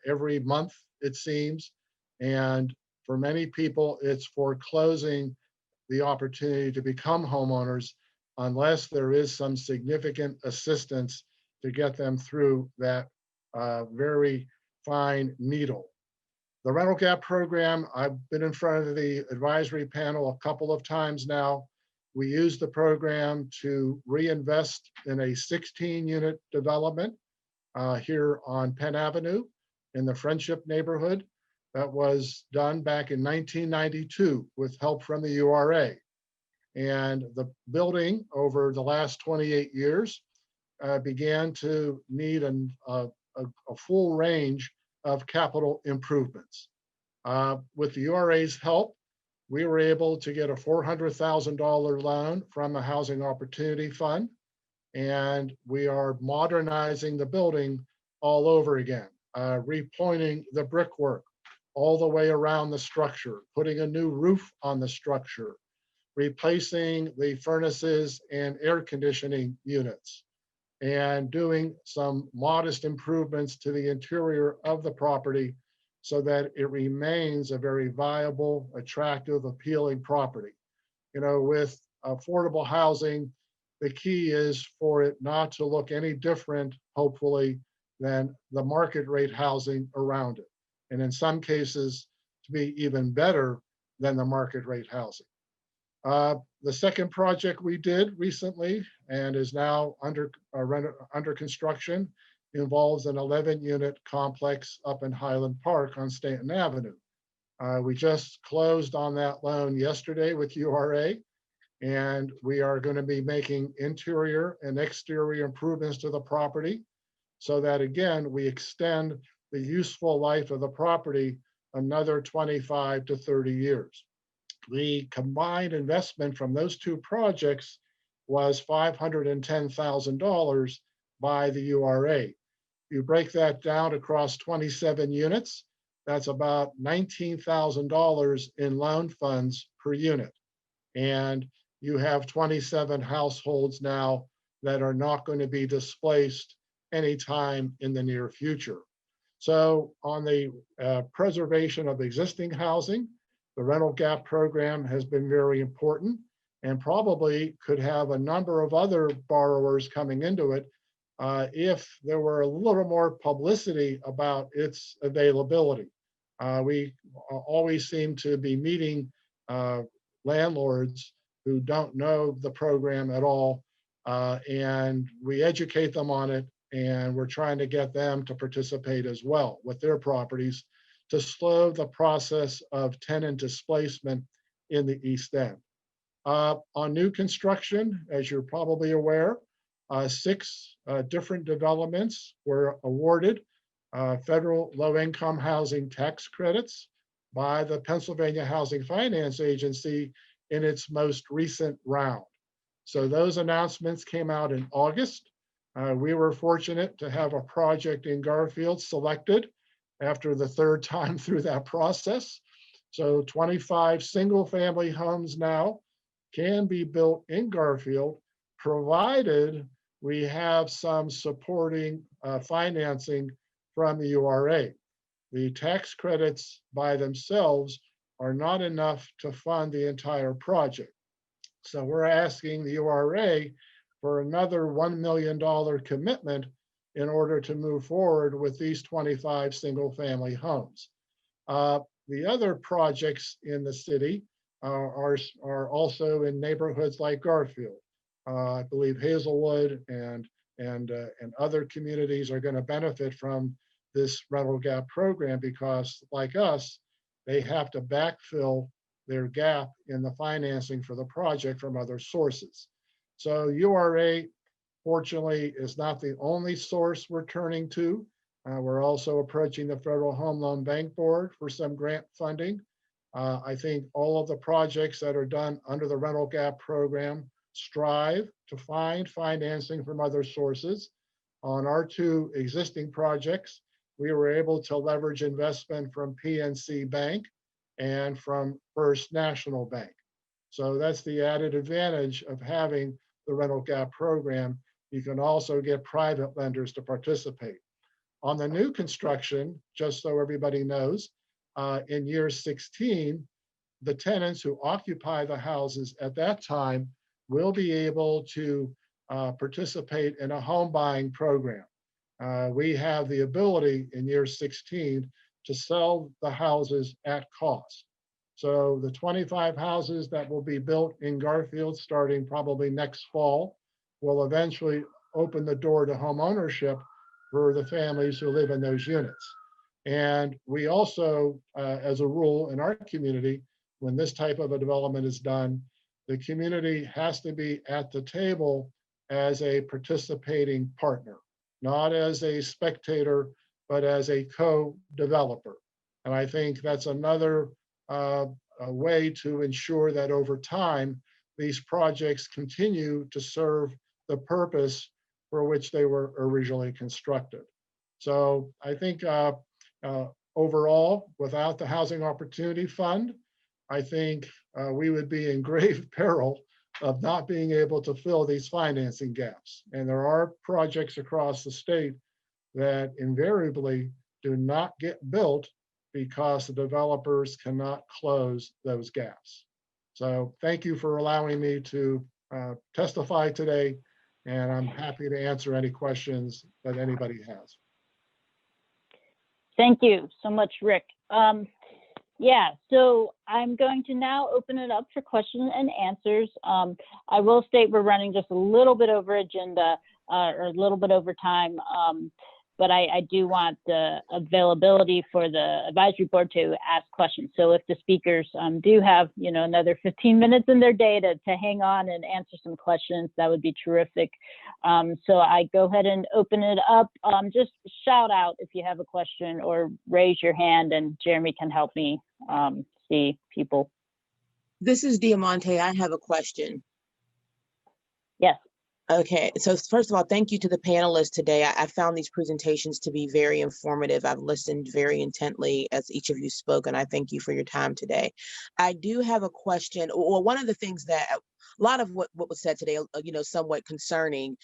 Speaker 15: every month, it seems. And for many people, it's foreclosing the opportunity to become homeowners unless there is some significant assistance to get them through that very fine needle. The rental gap program, I've been in front of the advisory panel a couple of times now. We use the program to reinvest in a 16-unit development here on Penn Avenue in the Friendship neighborhood. That was done back in 1992 with help from the URA. And the building over the last 28 years began to need a full range of capital improvements. With the URA's help, we were able to get a $400,000 loan from the Housing Opportunity Fund, and we are modernizing the building all over again, repointing the brickwork all the way around the structure, putting a new roof on the structure, replacing the furnaces and air conditioning units, and doing some modest improvements to the interior of the property so that it remains a very viable, attractive, appealing property. You know, with affordable housing, the key is for it not to look any different, hopefully, than the market rate housing around it. And in some cases, to be even better than the market rate housing. The second project we did recently and is now under construction involves an 11-unit complex up in Highland Park on Stanton Avenue. We just closed on that loan yesterday with URA, and we are going to be making interior and exterior improvements to the property so that, again, we extend the useful life of the property another 25 to 30 years. The combined investment from those two projects was $510,000 by the URA. You break that down across 27 units, that's about $19,000 in loan funds per unit. And you have 27 households now that are not going to be displaced anytime in the near future. So on the preservation of existing housing, the rental gap program has been very important and probably could have a number of other borrowers coming into it if there were a little more publicity about its availability. We always seem to be meeting landlords who don't know the program at all, and we educate them on it, and we're trying to get them to participate as well with their properties to slow the process of tenant displacement in the East End. On new construction, as you're probably aware, 6 different developments were awarded federal low-income housing tax credits by the Pennsylvania Housing Finance Agency in its most recent round. So those announcements came out in August. We were fortunate to have a project in Garfield selected after the 3rd time through that process. So 25 single-family homes now can be built in Garfield, provided we have some supporting financing from the URA. The tax credits by themselves are not enough to fund the entire project. So we're asking the URA for another $1 million commitment in order to move forward with these 25 single-family homes. The other projects in the city are also in neighborhoods like Garfield. I believe Hazelwood and other communities are going to benefit from this rental gap program because, like us, they have to backfill their gap in the financing for the project from other sources. So URA, fortunately, is not the only source we're turning to. We're also approaching the Federal Home Loan Bank Board for some grant funding. I think all of the projects that are done under the rental gap program strive to find financing from other sources. on our two existing projects, we were able to leverage investment from PNC Bank and from First National Bank. So that's the added advantage of having the rental gap program. You can also get private lenders to participate. On the new construction, just so everybody knows, in year 16, the tenants who occupy the houses at that time will be able to participate in a home buying program. We have the ability in year 16 to sell the houses at cost. So the 25 houses that will be built in Garfield starting probably next fall will eventually open the door to home ownership for the families who live in those units. And we also, as a rule in our community, when this type of a development is done, the community has to be at the table as a participating partner, not as a spectator, but as a co-developer. And I think that's another a way to ensure that over time, these projects continue to serve the purpose for which they were originally constructed. So I think overall, without the Housing Opportunity Fund, I think we would be in grave peril of not being able to fill these financing gaps. And there are projects across the state that invariably do not get built because the developers cannot close those gaps. So thank you for allowing me to testify today, and I'm happy to answer any questions that anybody has.
Speaker 1: Thank you so much, Rick. Yeah, so I'm going to now open it up for questions and answers. I will state we're running just a little bit over agenda or a little bit over time, but I do want the availability for the advisory board to ask questions. So if the speakers do have, another 15 minutes in their day to hang on and answer some questions, that would be terrific. So I go ahead and open it up. Just shout out if you have a question or raise your hand and Jeremy can help me see people.
Speaker 5: This is Diamante. I have a question.
Speaker 1: Yes.
Speaker 5: Okay, so first of all, thank you to the panelists today. I found these presentations to be very informative. I've listened very intently as each of you spoke, and I thank you for your time today. I do have a question. Well, one of the things that a lot of what was said today, somewhat concerning,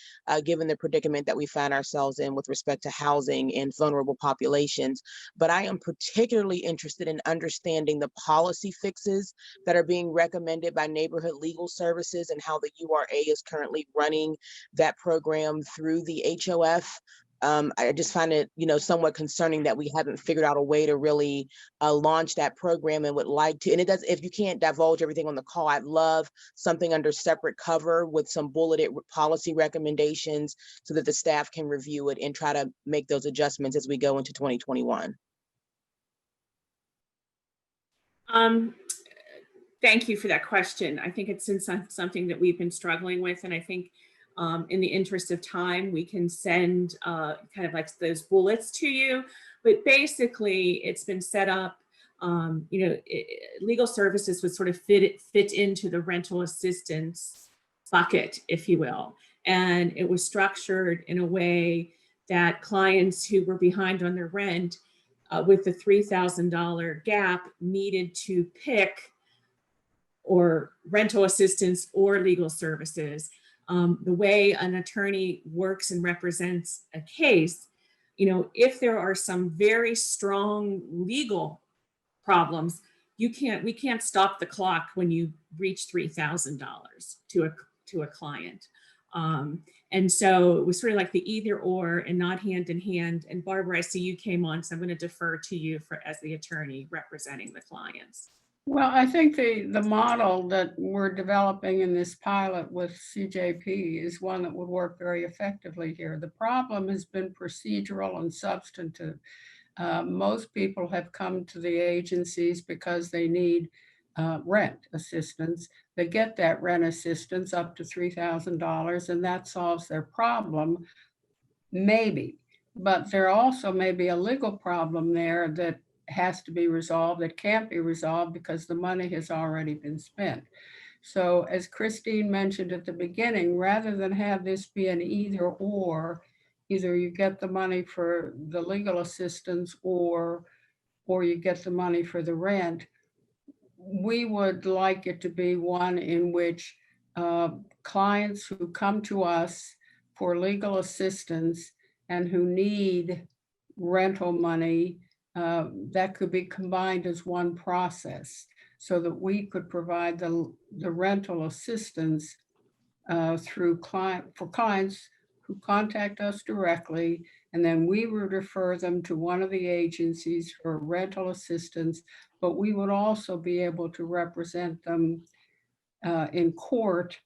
Speaker 5: given the predicament that we find ourselves in with respect to housing in vulnerable populations. But I am particularly interested in understanding the policy fixes that are being recommended by Neighborhood Legal Services and how the URA is currently running that program through the HOF. I just find it, somewhat concerning that we haven't figured out a way to really launch that program and would like to. And it does, if you can't divulge everything on the call, I'd love something under separate cover with some bulleted policy recommendations so that the staff can review it and try to make those adjustments as we go into 2021.
Speaker 10: Thank you for that question. I think it's something that we've been struggling with, and I think in the interest of time, we can send kind of like those bullets to you. But basically, it's been set up. Legal services would sort of fit into the rental assistance bucket, if you will, and it was structured in a way that clients who were behind on their rent with the $3,000 gap needed to pick or rental assistance or legal services. The way an attorney works and represents a case, if there are some very strong legal problems, we can't stop the clock when you reach $3,000 to a client. And so it was sort of like the either or and not hand in hand. And Barbara, I see you came on, so I'm going to defer to you as the attorney representing the clients.
Speaker 11: Well, I think the model that we're developing in this pilot with CJP is one that would work very effectively here. The problem has been procedural and substantive. Most people have come to the agencies because they need rent assistance. They get that rent assistance up to $3,000 and that solves their problem, maybe. But there also may be a legal problem there that has to be resolved, that can't be resolved because the money has already been spent. So as Christine mentioned at the beginning, rather than have this be an either or, either you get the money for the legal assistance or you get the money for the rent. We would like it to be one in which clients who come to us for legal assistance and who need rental money, that could be combined as one process so that we could provide the rental assistance for clients who contact us directly, and then we would refer them to one of the agencies for rental assistance, but we would also be able to represent them in court,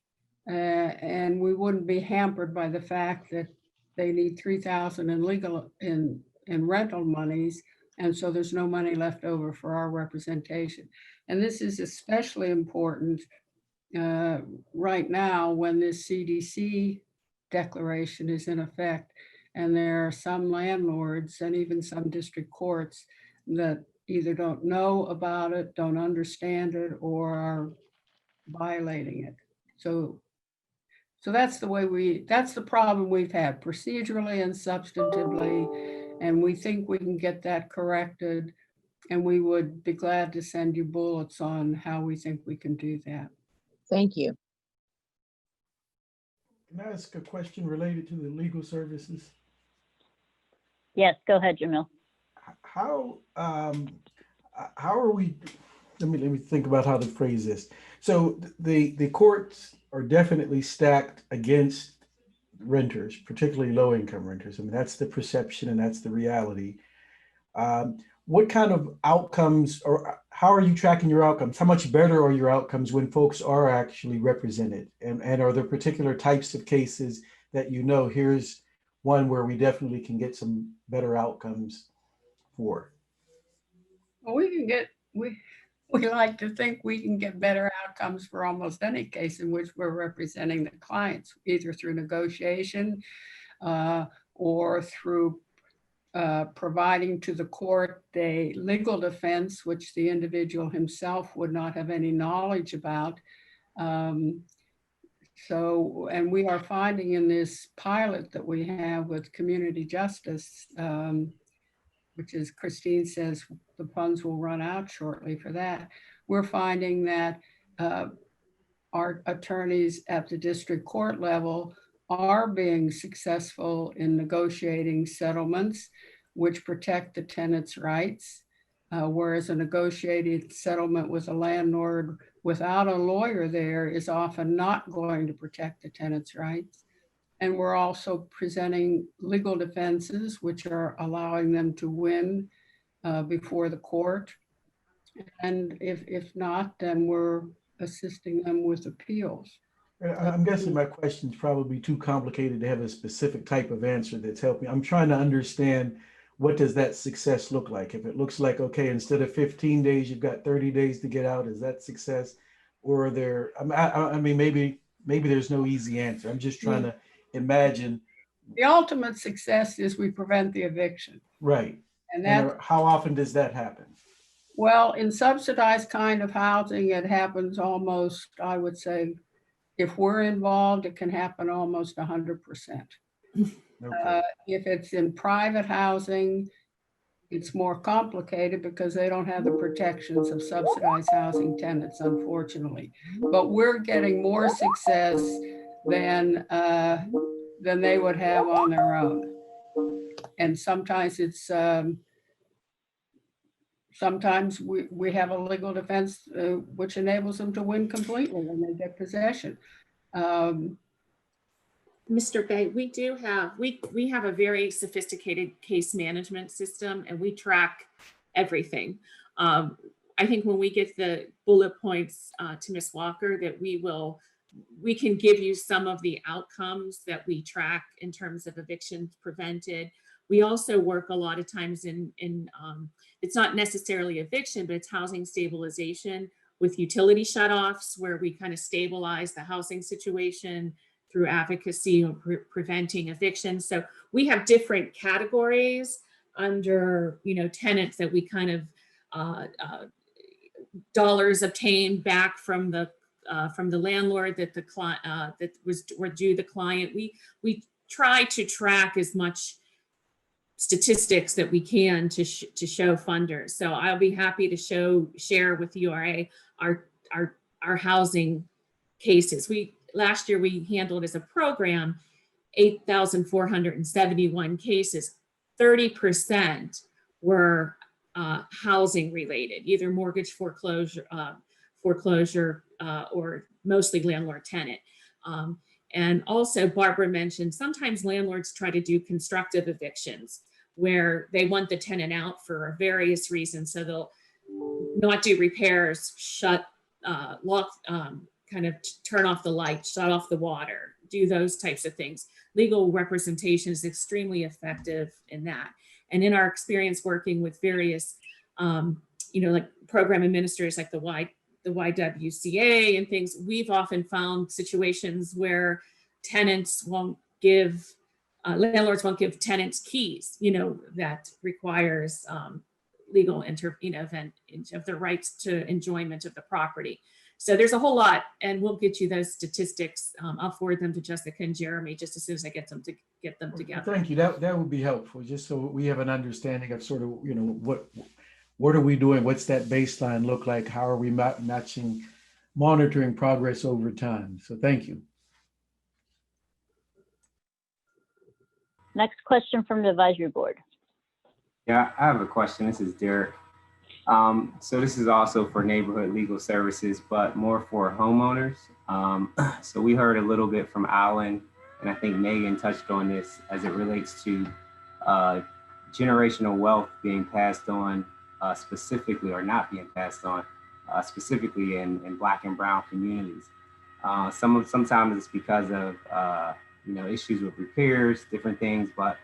Speaker 11: and we wouldn't be hampered by the fact that they need $3,000 in legal in rental monies, and so there's no money left over for our representation. And this is especially important right now when this CDC declaration is in effect, and there are some landlords and even some district courts that either don't know about it, don't understand it, or are violating it. So that's that's the problem we've had procedurally and substantively, and we think we can get that corrected, and we would be glad to send you bullets on how we think we can do that.
Speaker 5: Thank you.
Speaker 4: Can I ask a question related to the legal services?
Speaker 1: Yes, go ahead, Jamil.
Speaker 4: How are we, let me think about how to phrase this. So the courts are definitely stacked against renters, particularly low-income renters. I mean, that's the perception and that's the reality. What kind of outcomes, or how are you tracking your outcomes? How much better are your outcomes when folks are actually represented? And are there particular types of cases that you know, here's one where we definitely can get some better outcomes for?
Speaker 11: Well, we like to think we can get better outcomes for almost any case in which we're representing the clients, either through negotiation or through providing to the court a legal defense, which the individual himself would not have any knowledge about. And we are finding in this pilot that we have with community justice, which is, Christine says the funds will run out shortly for that. We're finding that our attorneys at the district court level are being successful in negotiating settlements which protect the tenant's rights, whereas a negotiated settlement with a landlord without a lawyer there is often not going to protect the tenant's rights. And we're also presenting legal defenses, which are allowing them to win before the court. And if not, then we're assisting them with appeals.
Speaker 4: I'm guessing my question is probably too complicated to have a specific type of answer that's helping. I'm trying to understand, what does that success look like? If it looks like, okay, instead of 15 days, you've got 30 days to get out, is that success? Or are there, I mean, maybe there's no easy answer. I'm just trying to imagine.
Speaker 11: The ultimate success is we prevent the eviction.
Speaker 4: Right.
Speaker 11: And
Speaker 4: how often does that happen?
Speaker 11: Well, in subsidized kind of housing, it happens almost, I would say, if we're involved, it can happen almost 100%. Okay. If it's in private housing, it's more complicated because they don't have the protections of subsidized housing tenants, unfortunately. But we're getting more success than they would have on their own. And sometimes it's sometimes we have a legal defense which enables them to win completely when they get possession.
Speaker 10: Mr. Bay, we do have, we have a very sophisticated case management system, and we track everything. I think when we get the bullet points to Ms. Walker, that we can give you some of the outcomes that we track in terms of evictions prevented. We also work a lot of times in it's not necessarily eviction, but it's housing stabilization with utility shutoffs, where we kind of stabilize the housing situation through advocacy or preventing evictions. So we have different categories under, tenants that we kind of dollars obtained back from the landlord that the client were due the client. We try to track as much statistics that we can to show funders. So I'll be happy to share with you our housing cases. Last year we handled as a program 8,471 cases. 30% were housing related, either mortgage foreclosure, or mostly landlord tenant. And also Barbara mentioned sometimes landlords try to do constructive evictions where they want the tenant out for various reasons. So they'll not do repairs, lock, kind of turn off the light, shut off the water, do those types of things. Legal representation is extremely effective in that. And in our experience working with various, like program administrators like the YWCA and things, we've often found situations where tenants won't give, landlords won't give tenants keys, that requires legal event of their rights to enjoyment of the property. So there's a whole lot, and we'll get you those statistics. I'll forward them to Jessica and Jeremy just as soon as I get them together.
Speaker 4: Thank you. That would be helpful, just so we have an understanding of sort of, what are we doing? What's that baseline look like? How are we monitoring progress over time? So thank you.
Speaker 1: Next question from the advisory board.
Speaker 16: Yeah, I have a question. This is Derek. So this is also for neighborhood legal services, but more for homeowners. So we heard a little bit from Alan, and I think Megan touched on this as it relates to generational wealth being passed on specifically, or not being passed on specifically in Black and Brown communities. Sometimes it's because of issues with repairs, different things, but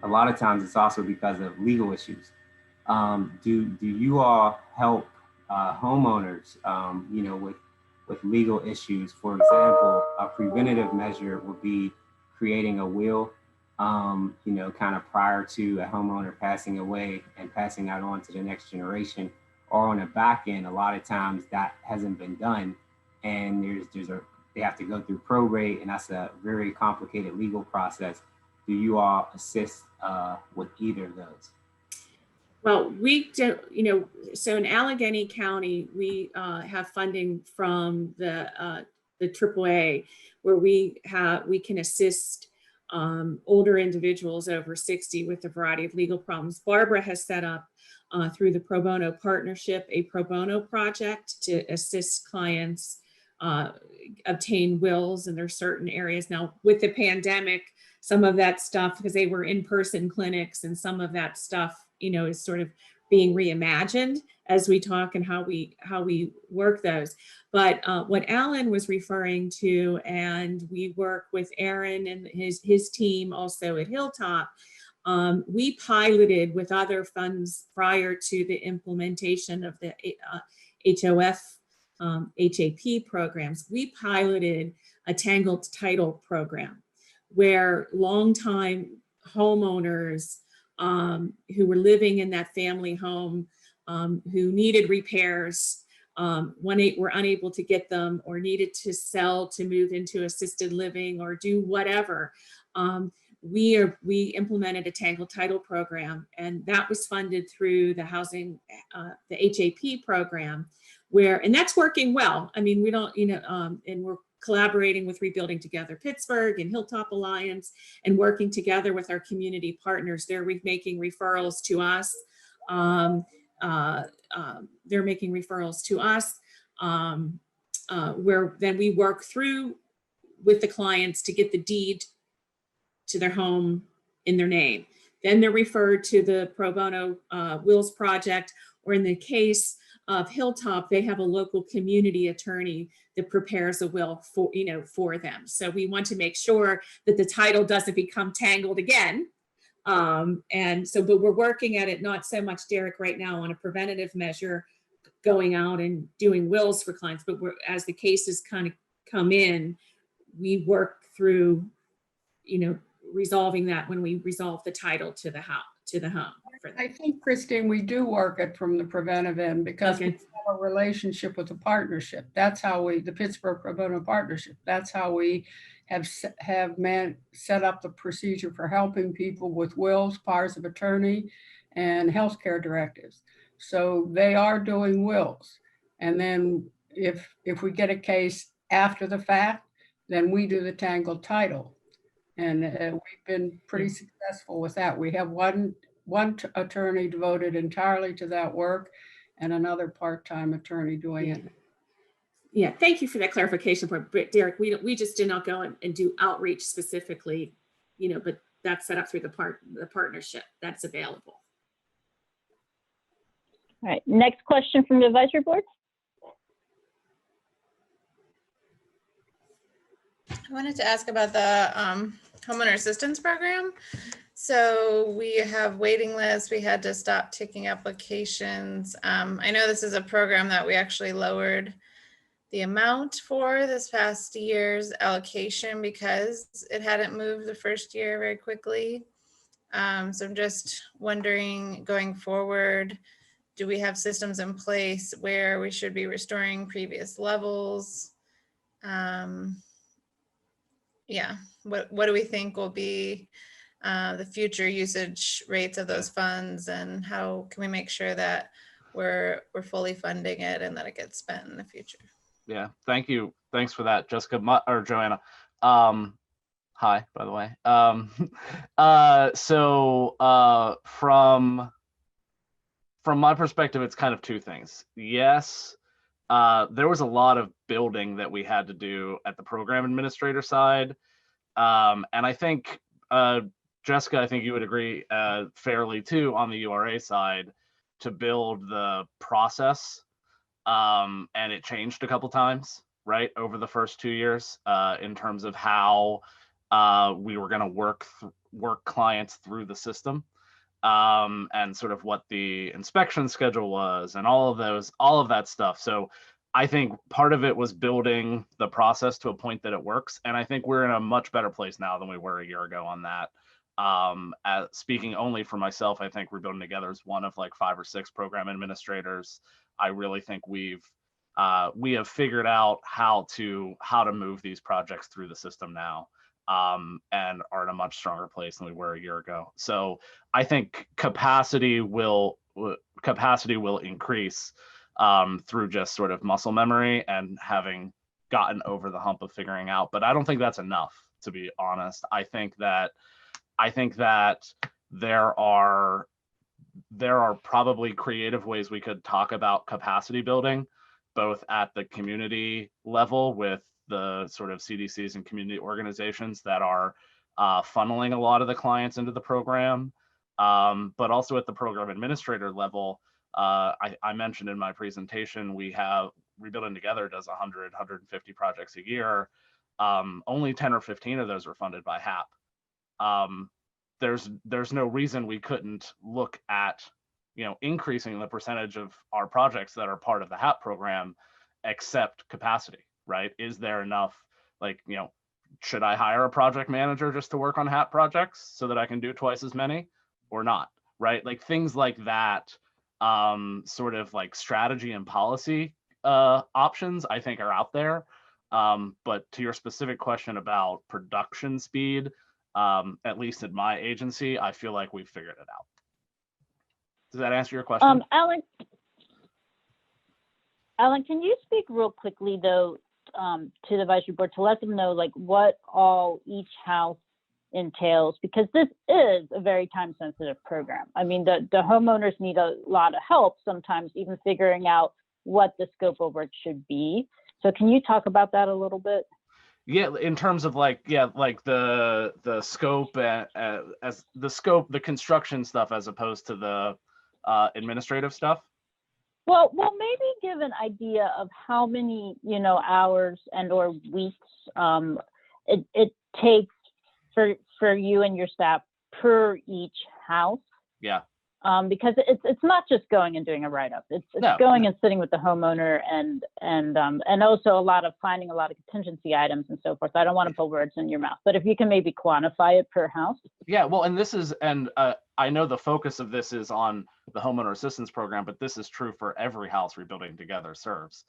Speaker 16: a lot of times it's also because of legal issues. Do you all help homeowners, with legal issues? For example, a preventative measure would be creating a will, kind of prior to a homeowner passing away and passing that on to the next generation. Or on the back end, a lot of times that hasn't been done, and they have to go through probate, and that's a very complicated legal process. Do you all assist with either of those?
Speaker 10: Well, we do, so in Allegheny County, we have funding from the AAA, where we can assist older individuals over 60 with a variety of legal problems. Barbara has set up through the Pro Bono Partnership a Pro Bono project to assist clients obtain wills, and there's certain areas. Now with the pandemic, some of that stuff, because they were in-person clinics, and some of that stuff, is sort of being reimagined as we talk and how we work those. But what Alan was referring to, and we work with Aaron and his team also at Hilltop, we piloted with other funds prior to the implementation of the HOF, HAP programs. We piloted a tangled title program where longtime homeowners who were living in that family home, who needed repairs, were unable to get them, or needed to sell to move into assisted living or do whatever. We implemented a tangled title program, and that was funded through the housing, the HAP program, and that's working well. I mean, we don't, and we're collaborating with Rebuilding Together Pittsburgh and Hilltop Alliance, and working together with our community partners. They're making referrals to us. They're making referrals to us, where then we work through with the clients to get the deed to their home in their name. Then they're referred to the Pro Bono Wills Project, or in the case of Hilltop, they have a local community attorney that prepares a will for them. So we want to make sure that the title doesn't become tangled again. But we're working at it, not so much, Derek, right now on a preventative measure, going out and doing wills for clients, but as the cases kind of come in, we work through, resolving that when we resolve the title to the home. for
Speaker 11: I
Speaker 10: that.
Speaker 11: think, Christine, we do work it from the preventive end because we
Speaker 10: Okay.
Speaker 11: have a relationship with the partnership. That's how the Pittsburgh Pro Bono Partnership, that's how we have set up the procedure for helping people with wills, powers of attorney, and healthcare directives. So they are doing wills. And then if we get a case after the fact, then we do the tangled title. And we've been pretty successful with that. We have one attorney devoted entirely to that work and another part-time attorney doing it.
Speaker 10: Yeah, thank you for that clarification point, Derek. We just did not go and do outreach specifically, but that's set up through the partnership that's available.
Speaker 1: All right, next question from the advisory board.
Speaker 2: I wanted to ask about the homeowner assistance program. So we have waiting lists. We had to stop taking applications. I know this is a program that we actually lowered the amount for this past year's allocation because it hadn't moved the first year very quickly. So I'm just wondering, going forward, do we have systems in place where we should be restoring previous levels? Yeah, what do we think will be the future usage rates of those funds, and how can we make sure that we're fully funding it and that it gets spent in the future?
Speaker 12: Yeah, thank you. Thanks for that, Jessica or Joanna. Hi, by the way. From my perspective, it's kind of two things. Yes, there was a lot of building that we had to do at the program administrator side. And I think, Jessica, I think you would agree fairly too on the URA side to build the process. And it changed a couple times, right, over the first 2 years in terms of how we were going to work clients through the system. And sort of what the inspection schedule was and all of that stuff. So I think part of it was building the process to a point that it works. And I think we're in a much better place now than we were a year ago on that. Speaking only for myself, I think Rebuilding Together is one of like 5 or 6 program administrators. I really think we have figured out how to move these projects through the system now. And are in a much stronger place than we were a year ago. So I think capacity will increase through just sort of muscle memory and having gotten over the hump of figuring out. But I don't think that's enough, to be honest. I think that there are probably creative ways we could talk about capacity building, both at the community level with the sort of CDCs and community organizations that are funneling a lot of the clients into the program, but also at the program administrator level. I mentioned in my presentation, we have Rebuilding Together does 100, 150 projects a year. Only 10 or 15 of those are funded by HAP. There's no reason we couldn't look at, increasing the percentage of our projects that are part of the HAP program, except capacity. Right? Is there enough, should I hire a project manager just to work on HAP projects so that I can do twice as many or not? Right? Like things like that, sort of like strategy and policy options, I think are out there. But to your specific question about production speed, at least in my agency, I feel like we've figured it out. Does that answer your question?
Speaker 1: Alan, can you speak real quickly though, to the advisory board to let them know like what all each house entails, because this is a very time sensitive program. I mean, the homeowners need a lot of help sometimes even figuring out what the scope of work should be. So can you talk about that a little bit?
Speaker 12: Yeah, in terms of the scope as the scope, the construction stuff as opposed to the administrative stuff.
Speaker 1: Well, maybe give an idea of how many, hours and or weeks it takes for you and your staff per each house.
Speaker 12: Yeah.
Speaker 1: Because it's not just going and doing a write-up. It's going and sitting with the homeowner and also finding a lot of contingency items and so forth. I don't want to put words in your mouth, but if you can maybe quantify it per house.
Speaker 12: Yeah, well, and this is, I know the focus of this is on the homeowner assistance program, but this is true for every house Rebuilding Together serves.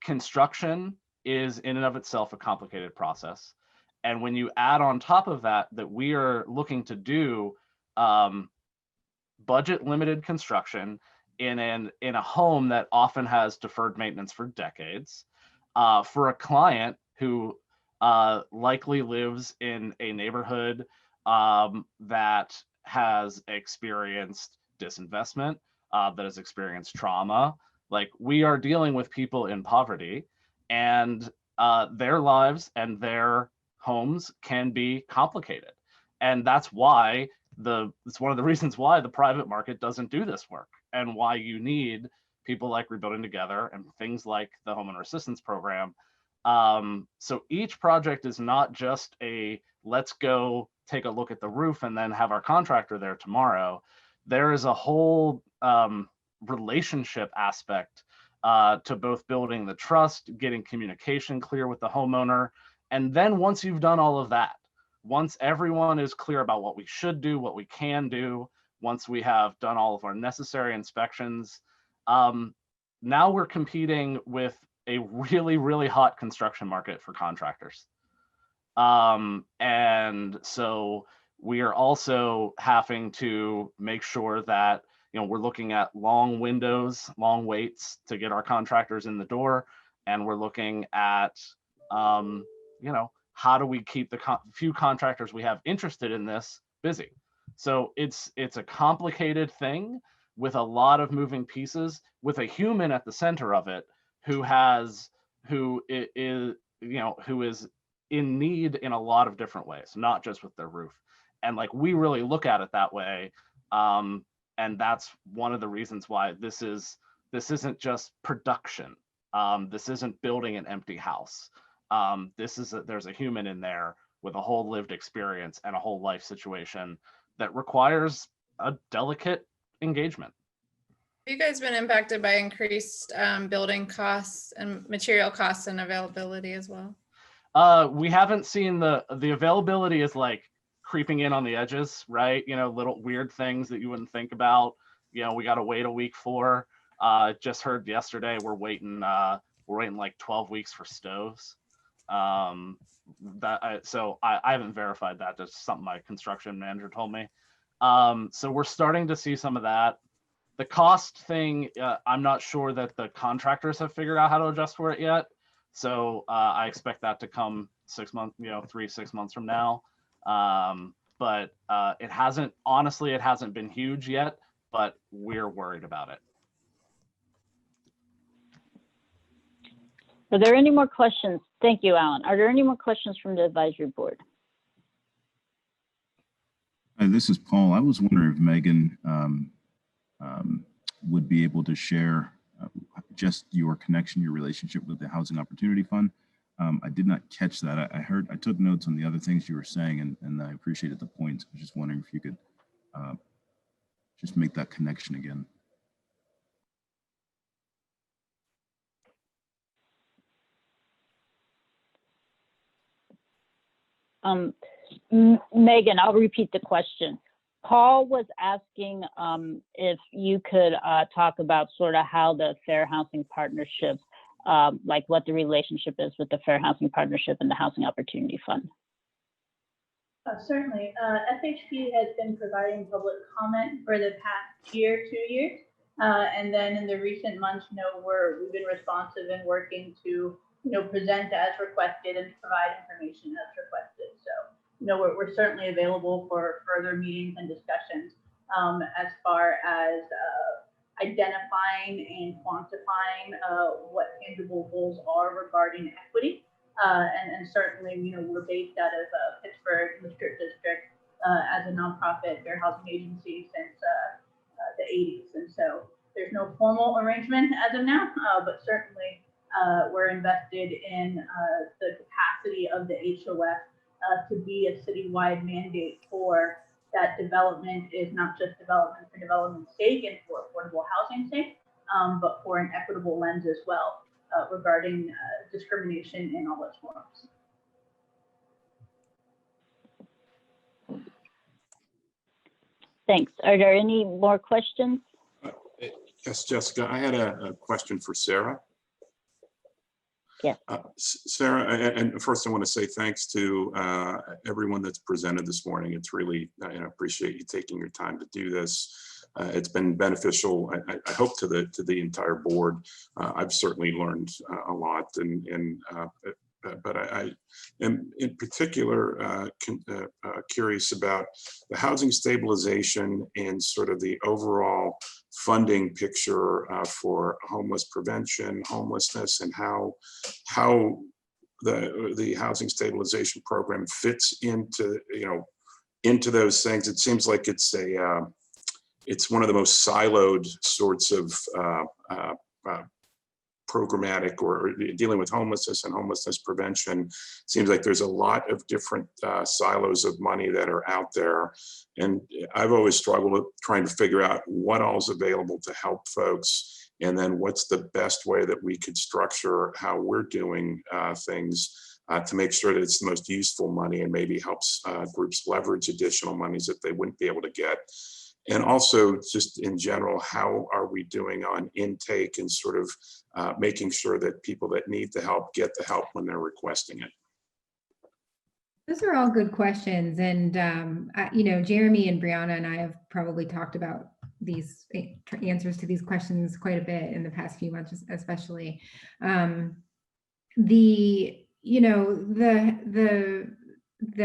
Speaker 12: Construction is in and of itself a complicated process. And when you add on top of that, that we are looking to do budget limited construction in a home that often has deferred maintenance for decades, for a client who likely lives in a neighborhood that has experienced disinvestment, that has experienced trauma. Like, we are dealing with people in poverty, and their lives and their homes can be complicated. And that's why it's one of the reasons why the private market doesn't do this work, and why you need people like Rebuilding Together and things like the Homeowner Assistance Program. So each project is not just a let's go take a look at the roof and then have our contractor there tomorrow. There is a whole relationship aspect to both building the trust, getting communication clear with the homeowner. And then once you've done all of that, once everyone is clear about what we should do, what we can do, once we have done all of our necessary inspections, now we're competing with a really, really hot construction market for contractors. And so we are also having to make sure that, you know, we're looking at long windows, long waits to get our contractors in the door. And we're looking at, you know, how do we keep the few contractors we have interested in this busy? So it's a complicated thing with a lot of moving pieces, with a human at the center of it who is in need in a lot of different ways, not just with their roof. And like, we really look at it that way. And that's one of the reasons why this isn't just production. This isn't building an empty house. There's a human in there with a whole lived experience and a whole life situation that requires a delicate engagement.
Speaker 2: Have you guys been impacted by increased building costs and material costs and availability as well?
Speaker 12: We haven't seen the availability is like creeping in on the edges, right? You know, little weird things that you wouldn't think about. You know, we got to wait a week for. Just heard yesterday we're waiting like 12 weeks for stoves. So I haven't verified that. That's something my construction manager told me. So we're starting to see some of that. The cost thing, I'm not sure that the contractors have figured out how to adjust for it yet. So I expect that to come 6 months, 3-6 months from now. But it hasn't been huge yet, but we're worried about it.
Speaker 1: Are there any more questions? Thank you, Alan. Are there any more questions from the advisory board?
Speaker 17: Hi, this is Paul. I was wondering if Megan would be able to share just your connection, your relationship with the Housing Opportunity Fund. I did not catch that. I took notes on the other things you were saying, and I appreciated the points. I was just wondering if you could just make that connection again.
Speaker 1: Megan, I'll repeat the question. Paul was asking if you could talk about sort of how the Fair Housing Partnership, like what the relationship is with the Fair Housing Partnership and the Housing Opportunity Fund.
Speaker 8: Certainly. FHP has been providing public comment for the past year, 2 years. And then in the recent months, we've been responsive and working to, present as requested and provide information as requested. So, we're certainly available for further meetings and discussions as far as identifying and quantifying what tangible goals are regarding equity. And certainly, we're based out of Pittsburgh, the Strip District, as a nonprofit fair housing agency since the 80s. And so there's no formal arrangement as of now, but certainly we're invested in the capacity of the HOF to be a citywide mandate for that development is not just development for development's sake and for affordable housing sake, but for an equitable lens as well regarding discrimination in all its forms.
Speaker 1: Thanks. Are there any more questions?
Speaker 18: Yes, Jessica, I had a question for Sarah.
Speaker 1: Yes.
Speaker 18: Sarah, and first I want to say thanks to everyone that's presented this morning. It's really, I appreciate you taking your time to do this. It's been beneficial, I hope, to the entire board. I've certainly learned a lot, but I am in particular curious about the housing stabilization and sort of the overall funding picture for homeless prevention, homelessness, and how the housing stabilization program fits into those things. It seems like it's one of the most siloed sorts of programmatic or dealing with homelessness and homelessness prevention. Seems like there's a lot of different silos of money that are out there. And I've always struggled with trying to figure out what all is available to help folks, and then what's the best way that we could structure how we're doing things to make sure that it's the most useful money and maybe helps groups leverage additional monies that they wouldn't be able to get. And also, just in general, how are we doing on intake and sort of making sure that people that need the help get the help when they're requesting it?
Speaker 9: Those are all good questions. And, Jeremy and Brianna and I have probably talked about these answers to these questions quite a bit in the past few months, especially. The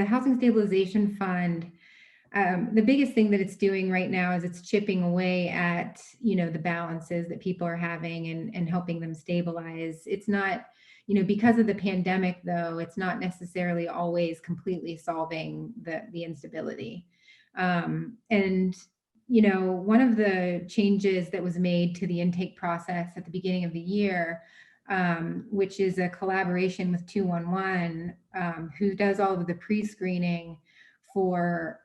Speaker 9: Housing Stabilization Fund, the biggest thing that it's doing right now is it's chipping away at, the balances that people are having and helping them stabilize. It's not, because of the pandemic, though, it's not necessarily always completely solving the instability. And one of the changes that was made to the intake process at the beginning of the year, which is a collaboration with 211, who does all of the pre-screening for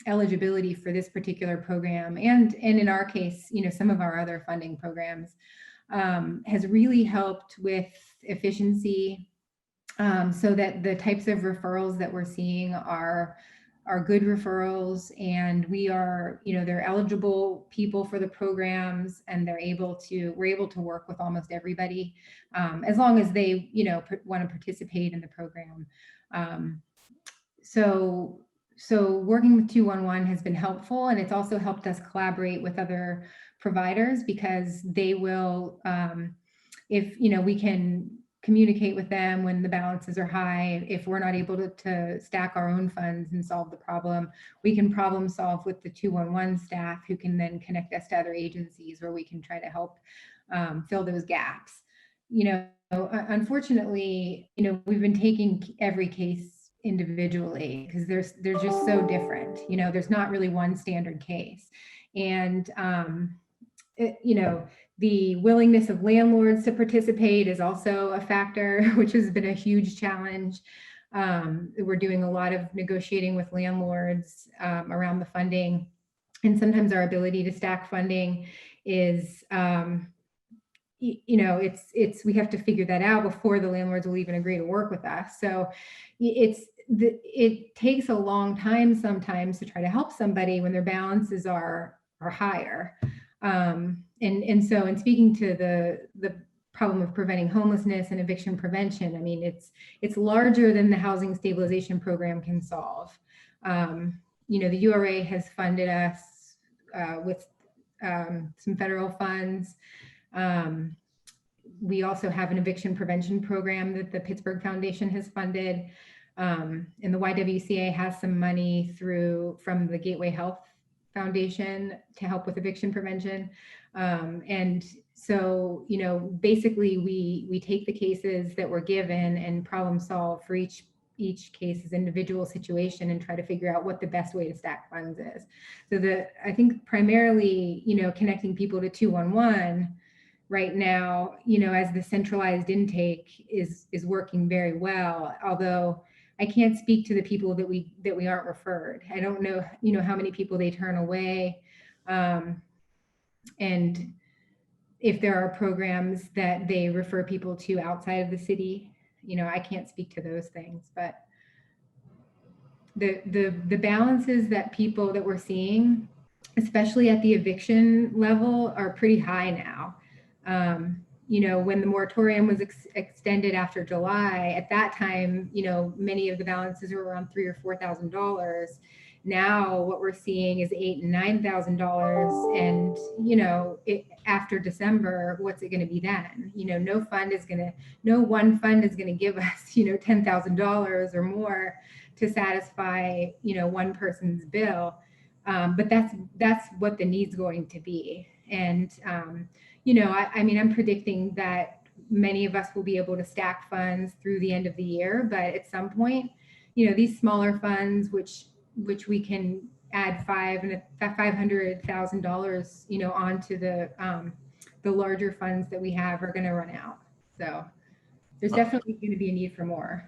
Speaker 9: eligibility for this particular program, and in our case, some of our other funding programs, has really helped with efficiency, so that the types of referrals that we're seeing are good referrals, and we are, they're eligible people for the programs, and we're able to work with almost everybody, as long as they, want to participate in the program. So working with 211 has been helpful, and it's also helped us collaborate with other providers, because they will, if we can communicate with them when the balances are high. If we're not able to stack our own funds and solve the problem, we can problem solve with the 211 staff, who can then connect us to other agencies where we can try to help fill those gaps. Unfortunately, we've been taking every case individually, because they're just so different. There's not really one standard case. And the willingness of landlords to participate is also a factor, which has been a huge challenge. We're doing a lot of negotiating with landlords around the funding, and sometimes our ability to stack funding is, we have to figure that out before the landlords will even agree to work with us. So it takes a long time sometimes to try to help somebody when their balances are higher. And so in speaking to the problem of preventing homelessness and eviction prevention, I mean, it's larger than the housing stabilization program can solve. The URA has funded us with some federal funds. We also have an eviction prevention program that the Pittsburgh Foundation has funded. And the YWCA has some money from the Gateway Health Foundation to help with eviction prevention. And so, basically we take the cases that we're given and problem solve for each case's individual situation and try to figure out what the best way to stack funds is. So I think primarily, connecting people to 211 right now, as the centralized intake is working very well, although I can't speak to the people that we aren't referred. I don't know, how many people they turn away. And if there are programs that they refer people to outside of the city, I can't speak to those things, but the balances that we're seeing, especially at the eviction level, are pretty high now. You know, when the moratorium was extended after July, at that time, you know, many of the balances were around $3,000 or $4,000. Now what we're seeing is $8,000 and $9,000, and you know, after December, what's it going to be then? You know, no one fund is going to give us, you know, $10,000 or more to satisfy, you know, one person's bill. But that's what the need's going to be. And you know, I mean, I'm predicting that many of us will be able to stack funds through the end of the year, but at some point, you know, these smaller funds, which we can add $500,000, you know, onto the larger funds that we have, are going to run out. So there's definitely going to be a need for more.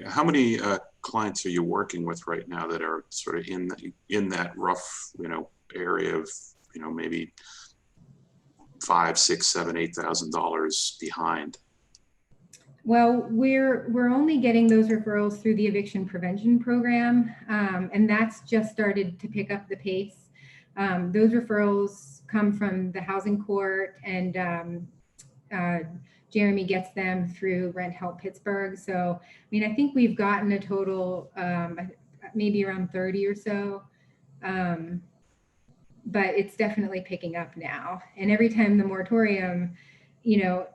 Speaker 18: How many clients are you working with right now that are sort of in that rough, you know, area of, you know, maybe $5,000, $6,000, $7,000, $8,000 behind?
Speaker 9: Well, we're only getting those referrals through the eviction prevention program, and that's just started to pick up the pace. Those referrals come from the housing court, and Jeremy gets them through Rent Help Pittsburgh. So, I mean, I think we've gotten a total, maybe around 30 or so, but it's definitely picking up now. And every time the moratorium, you know,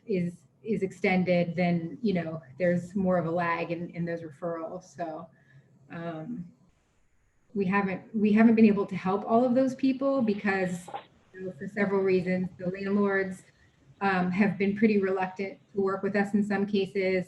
Speaker 9: is extended, then, you know, there's more of a lag in those referrals. So we haven't been able to help all of those people because, you know, for several reasons. The landlords have been pretty reluctant to work with us in some cases.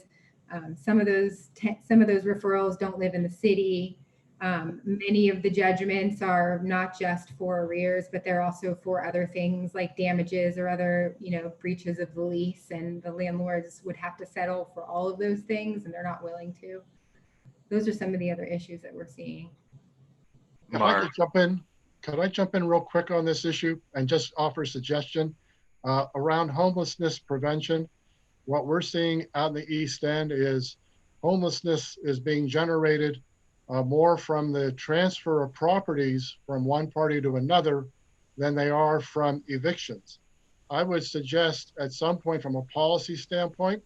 Speaker 9: Some of those referrals don't live in the city. Many of the judgments are not just for arrears, but they're also for other things like damages or other, you know, breaches of the lease, and the landlords would have to settle for all of those things, and they're not willing to. Those are some of the other issues that we're seeing.
Speaker 15: If I could jump in, could I jump in real quick on this issue and just offer a suggestion around homelessness prevention? What we're seeing out in the East End is homelessness is being generated more from the transfer of properties from one party to another than they are from evictions. I would suggest at some point, from a policy standpoint,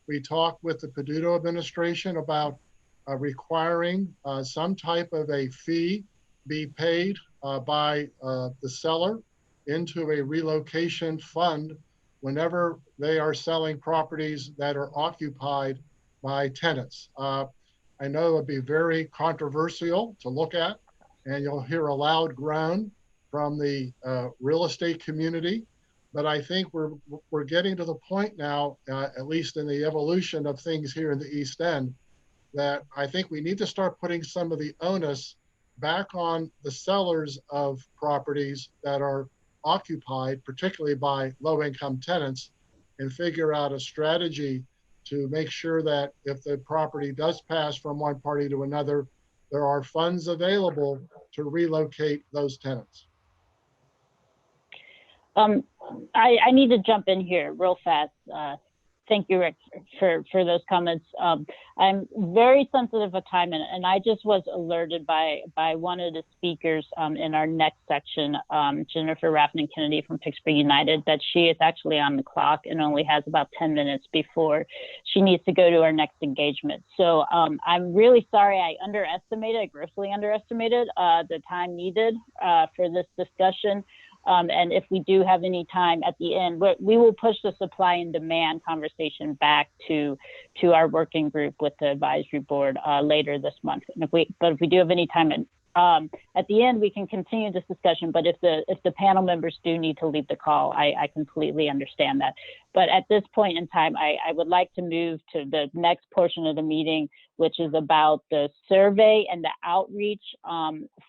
Speaker 15: we talk with the Ditto administration about requiring some type of a fee be paid by the seller into a relocation fund whenever they are selling properties that are occupied by tenants. I know it would be very controversial to look at, and you'll hear a loud groan from the real estate community, but I think we're getting to the point now, at least in the evolution of things here in the East End, that I think we need to start putting some of the onus back on the sellers of properties that are occupied, particularly by low-income tenants, and figure out a strategy to make sure that if the property does pass from one party to another, there are funds available to relocate those tenants.
Speaker 1: I need to jump in here real fast. Thank you, Rick, for those comments. I'm very sensitive of time, and I just was alerted by one of the speakers in our next section, Jennifer Raffman-Kennedy from Pittsburgh United, that she is actually on the clock and only has about 10 minutes before she needs to go to our next engagement. So I'm really sorry I grossly underestimated the time needed for this discussion. And if we do have any time at the end, we will push the supply and demand conversation back to our working group with the advisory board later this month. And if we do have any time at the end, we can continue this discussion. But if the panel members do need to leave the call, I completely understand that. But at this point in time, I would like to move to the next portion of the meeting, which is about the survey and the outreach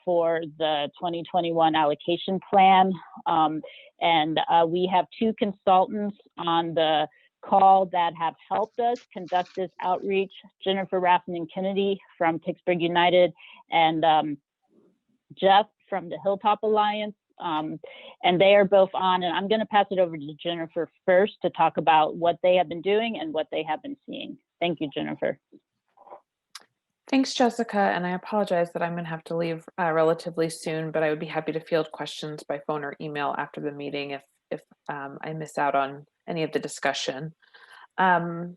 Speaker 1: for the 2021 allocation plan. And we have two consultants on the call that have helped us conduct this outreach, Jennifer Raffman-Kennedy from Pittsburgh United and Jeff from the Hilltop Alliance. And they are both on, and I'm going to pass it over to Jennifer first to talk about what they have been doing and what they have been seeing. Thank you, Jennifer.
Speaker 19: Thanks, Jessica, and I apologize that I'm going to have to leave relatively soon, but I would be happy to field questions by phone or email after the meeting if I miss out on any of the discussion. And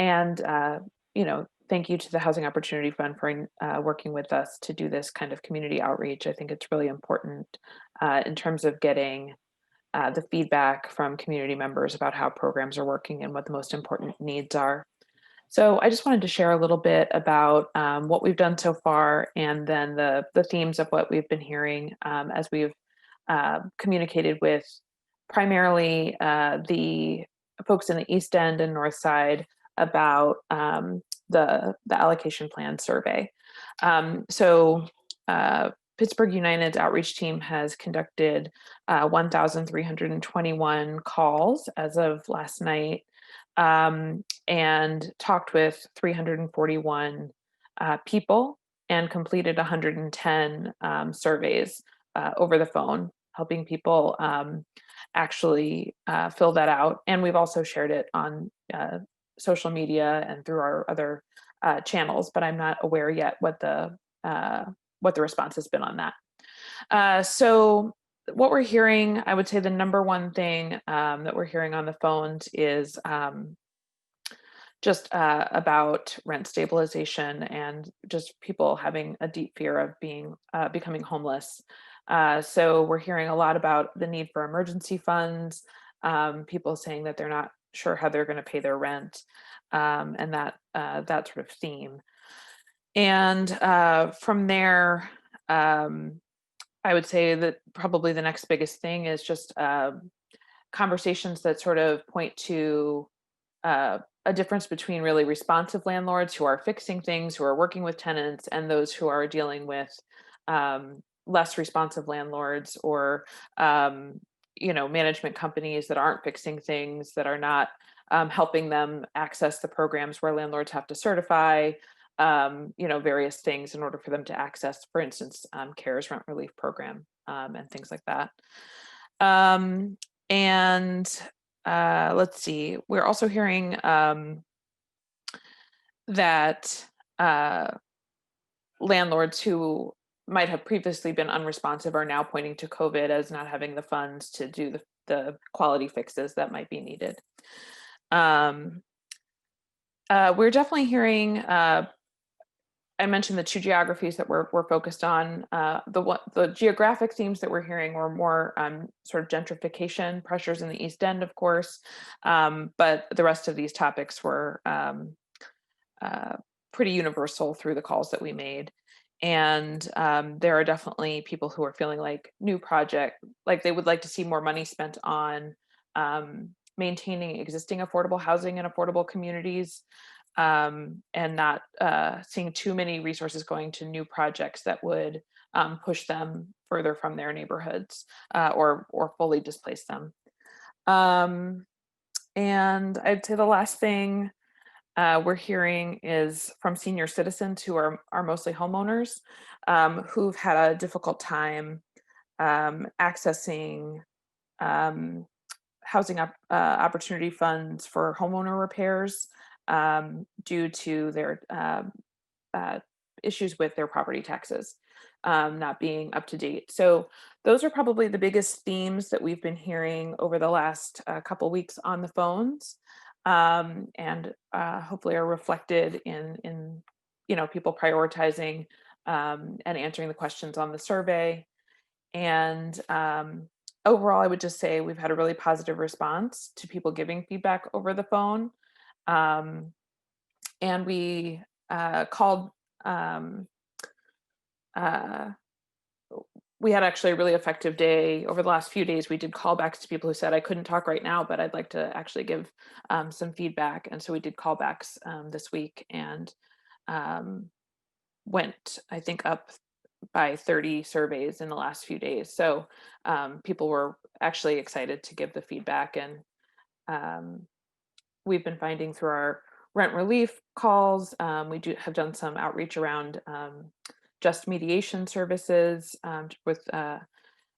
Speaker 19: thank you to the Housing Opportunity Fund for working with us to do this kind of community outreach. I think it's really important in terms of getting the feedback from community members about how programs are working and what the most important needs are. So I just wanted to share a little bit about what we've done so far, and then the themes of what we've been hearing as we've communicated with primarily the folks in the East End and North Side about the allocation plan survey. Pittsburgh United's outreach team has conducted 1,321 calls as of last night, and talked with 341 people and completed 110 surveys over the phone, helping people actually fill that out. And we've also shared it on social media and through our other channels, but I'm not aware yet what the response has been on that. So what we're hearing, I would say the number one thing that we're hearing on the phones is just about rent stabilization and just people having a deep fear of becoming homeless. So we're hearing a lot about the need for emergency funds, people saying that they're not sure how they're going to pay their rent, and that sort of theme. And from there, I would say that probably the next biggest thing is just conversations that sort of point to a difference between really responsive landlords who are fixing things, who are working with tenants, and those who are dealing with less responsive landlords or management companies that aren't fixing things, that are not helping them access the programs where landlords have to certify various things in order for them to access, for instance, CARES rent relief program and things like that. Let's see, we're also hearing that landlords who might have previously been unresponsive are now pointing to COVID as not having the funds to do the quality fixes that might be needed. We're definitely hearing, I mentioned the two geographies that we're focused on. The geographic themes that we're hearing were more sort of gentrification pressures in the East End, of course, but the rest of these topics were pretty universal through the calls that we made. And there are definitely people who are feeling like they would like to see more money spent on maintaining existing affordable housing in affordable communities, and not seeing too many resources going to new projects that would push them further from their neighborhoods or fully displace them. And I'd say the last thing we're hearing is from senior citizens who are mostly homeowners, who've had a difficult time accessing housing opportunity funds for homeowner repairs due to their issues with their property taxes not being up to date. So those are probably the biggest themes that we've been hearing over the last couple weeks on the phones, and hopefully are reflected in people prioritizing and answering the questions on the survey. And overall, I would just say we've had a really positive response to people giving feedback over the phone. And we called, we had actually a really effective day over the last few days. We did callbacks to people who said, I couldn't talk right now, but I'd like to actually give some feedback. And so we did callbacks this week, and went, I think, up by 30 surveys in the last few days. So people were actually excited to give the feedback. And we've been finding through our rent relief calls, we have done some outreach around just mediation services with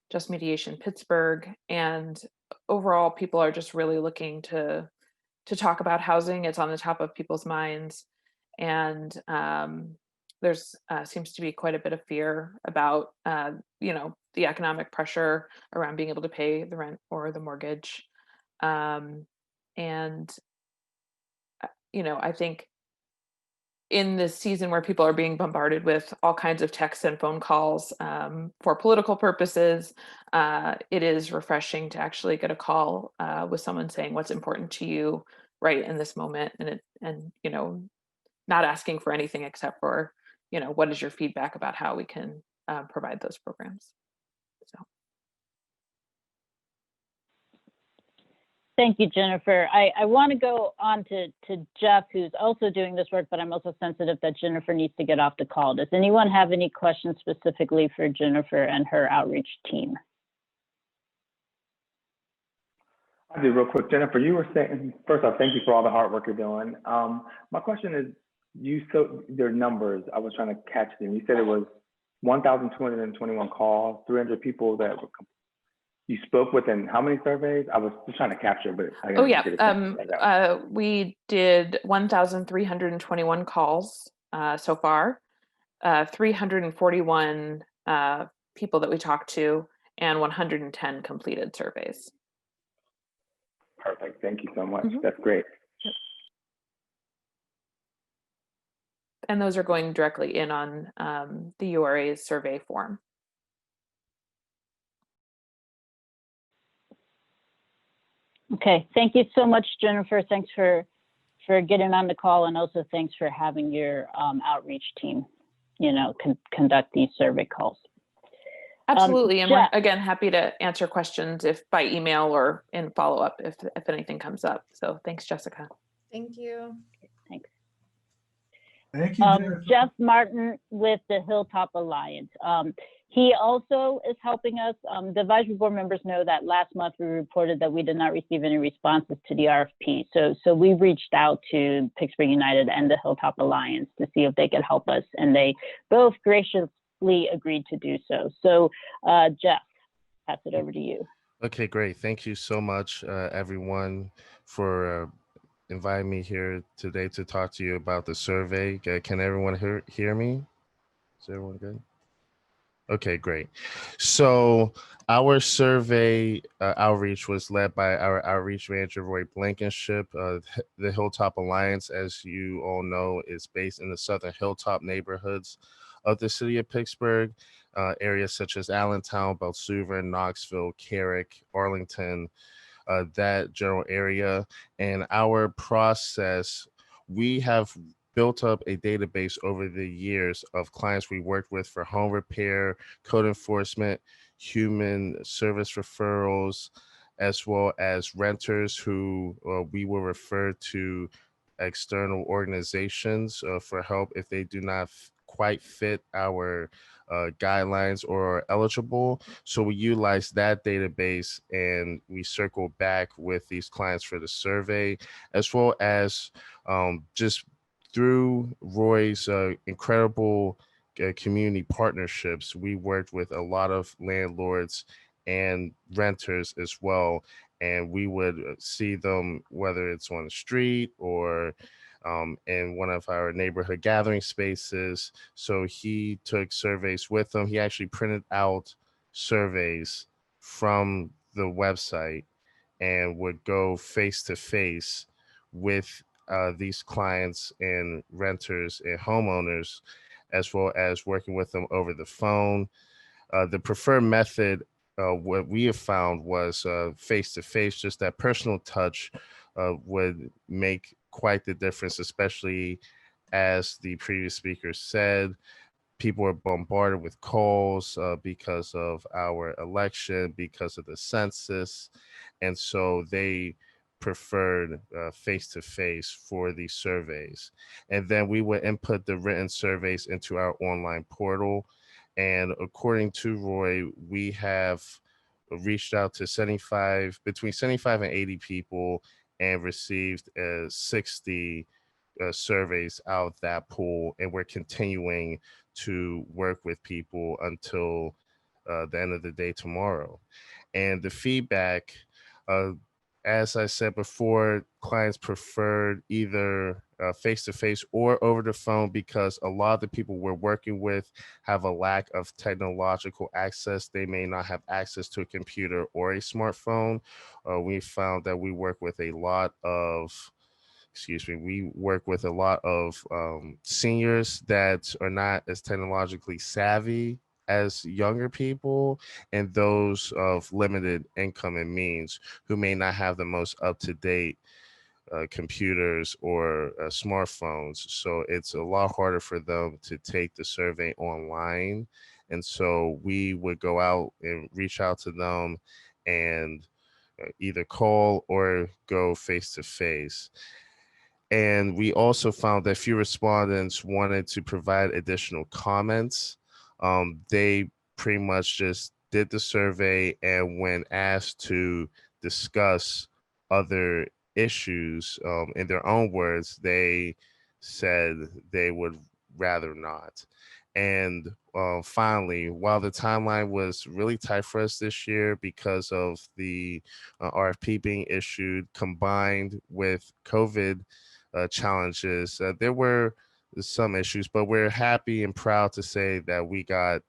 Speaker 19: Just Mediation Pittsburgh. And overall, people are just really looking to talk about housing. It's on the top of people's minds. And there's seems to be quite a bit of fear about, the economic pressure around being able to pay the rent or the mortgage. And, I think in this season where people are being bombarded with all kinds of texts and phone calls for political purposes, it is refreshing to actually get a call with someone saying what's important to you right in this moment, and not asking for anything except for what is your feedback about how we can provide those programs. So.
Speaker 1: Thank you, Jennifer. I want to go on to Jeff, who's also doing this work, but I'm also sensitive that Jennifer needs to get off the call. Does anyone have any questions specifically for Jennifer and her outreach team?
Speaker 20: I do real quick. Jennifer, you were saying, first off, thank you for all the hard work you're doing. My question is, their numbers, I was trying to catch them. You said it was 1,221 calls, 300 people that you spoke with, and how many surveys? I was just trying to capture, but
Speaker 19: we did 1,321 calls so far, 341 people that we talked to, and 110 completed surveys.
Speaker 20: Perfect. Thank you so much. That's great.
Speaker 19: And those are going directly in on the URA's survey form.
Speaker 1: Okay, thank you so much, Jennifer. Thanks for getting on the call, and also thanks for having your outreach team, conduct these survey calls.
Speaker 19: Absolutely, and we're again happy to answer questions if by email or in follow-up if anything comes up. So thanks, Jessica.
Speaker 2: Thank you.
Speaker 1: Thanks.
Speaker 4: Thank you,
Speaker 1: Jeff Martin with the Hilltop Alliance. He also is helping us. The advisory board members know that last month we reported that we did not receive any responses to the RFP. So we reached out to Pittsburgh United and the Hilltop Alliance to see if they could help us, and they both graciously agreed to do so. So Jeff, pass it over to you.
Speaker 21: Okay, great. Thank you so much, everyone, for inviting me here today to talk to you about the survey. Can everyone hear me? Is everyone good? Okay, great. So our survey outreach was led by our outreach manager, Roy Blankenship. The Hilltop Alliance, as you all know, is based in the southern Hilltop neighborhoods of the city of Pittsburgh, areas such as Allentown, Belsuva, Knoxville, Carrick, Arlington, that general area. And our process, we have built up a database over the years of clients we worked with for home repair, code enforcement, human service referrals, as well as renters who we will refer to external organizations for help if they do not quite fit our guidelines or are eligible. So we utilize that database and we circle back with these clients for the survey, as well as just through Roy's incredible community partnerships. We worked with a lot of landlords and renters as well, and we would see them whether it's on the street or in one of our neighborhood gathering spaces. So he took surveys with them. He actually printed out surveys from the website and would go face to face with these clients and renters and homeowners, as well as working with them over the phone. The preferred method, what we have found, was face to face. Just that personal touch would make quite the difference, especially as the previous speaker said, people are bombarded with calls because of our election, because of the census. And so they preferred face-to-face for these surveys. And then we would input the written surveys into our online portal. And according to Roy, we have reached out to between 75 and 80 people and received 60 surveys out of that pool. And we're continuing to work with people until the end of the day tomorrow. And the feedback, as I said before, clients preferred either face-to-face or over the phone, because a lot of the people we're working with have a lack of technological access. They may not have access to a computer or a smartphone. We found that we work with a lot of seniors that are not as technologically savvy as younger people, and those of limited income and means who may not have the most up-to-date computers or smartphones. So it's a lot harder for them to take the survey online. And so we would go out and reach out to them and either call or go face to face. And we also found that few respondents wanted to provide additional comments. They pretty much just did the survey, and when asked to discuss other issues in their own words, they said they would rather not. And finally, while the timeline was really tight for us this year because of the RFP being issued combined with COVID challenges, there were some issues, but we're happy and proud to say that we got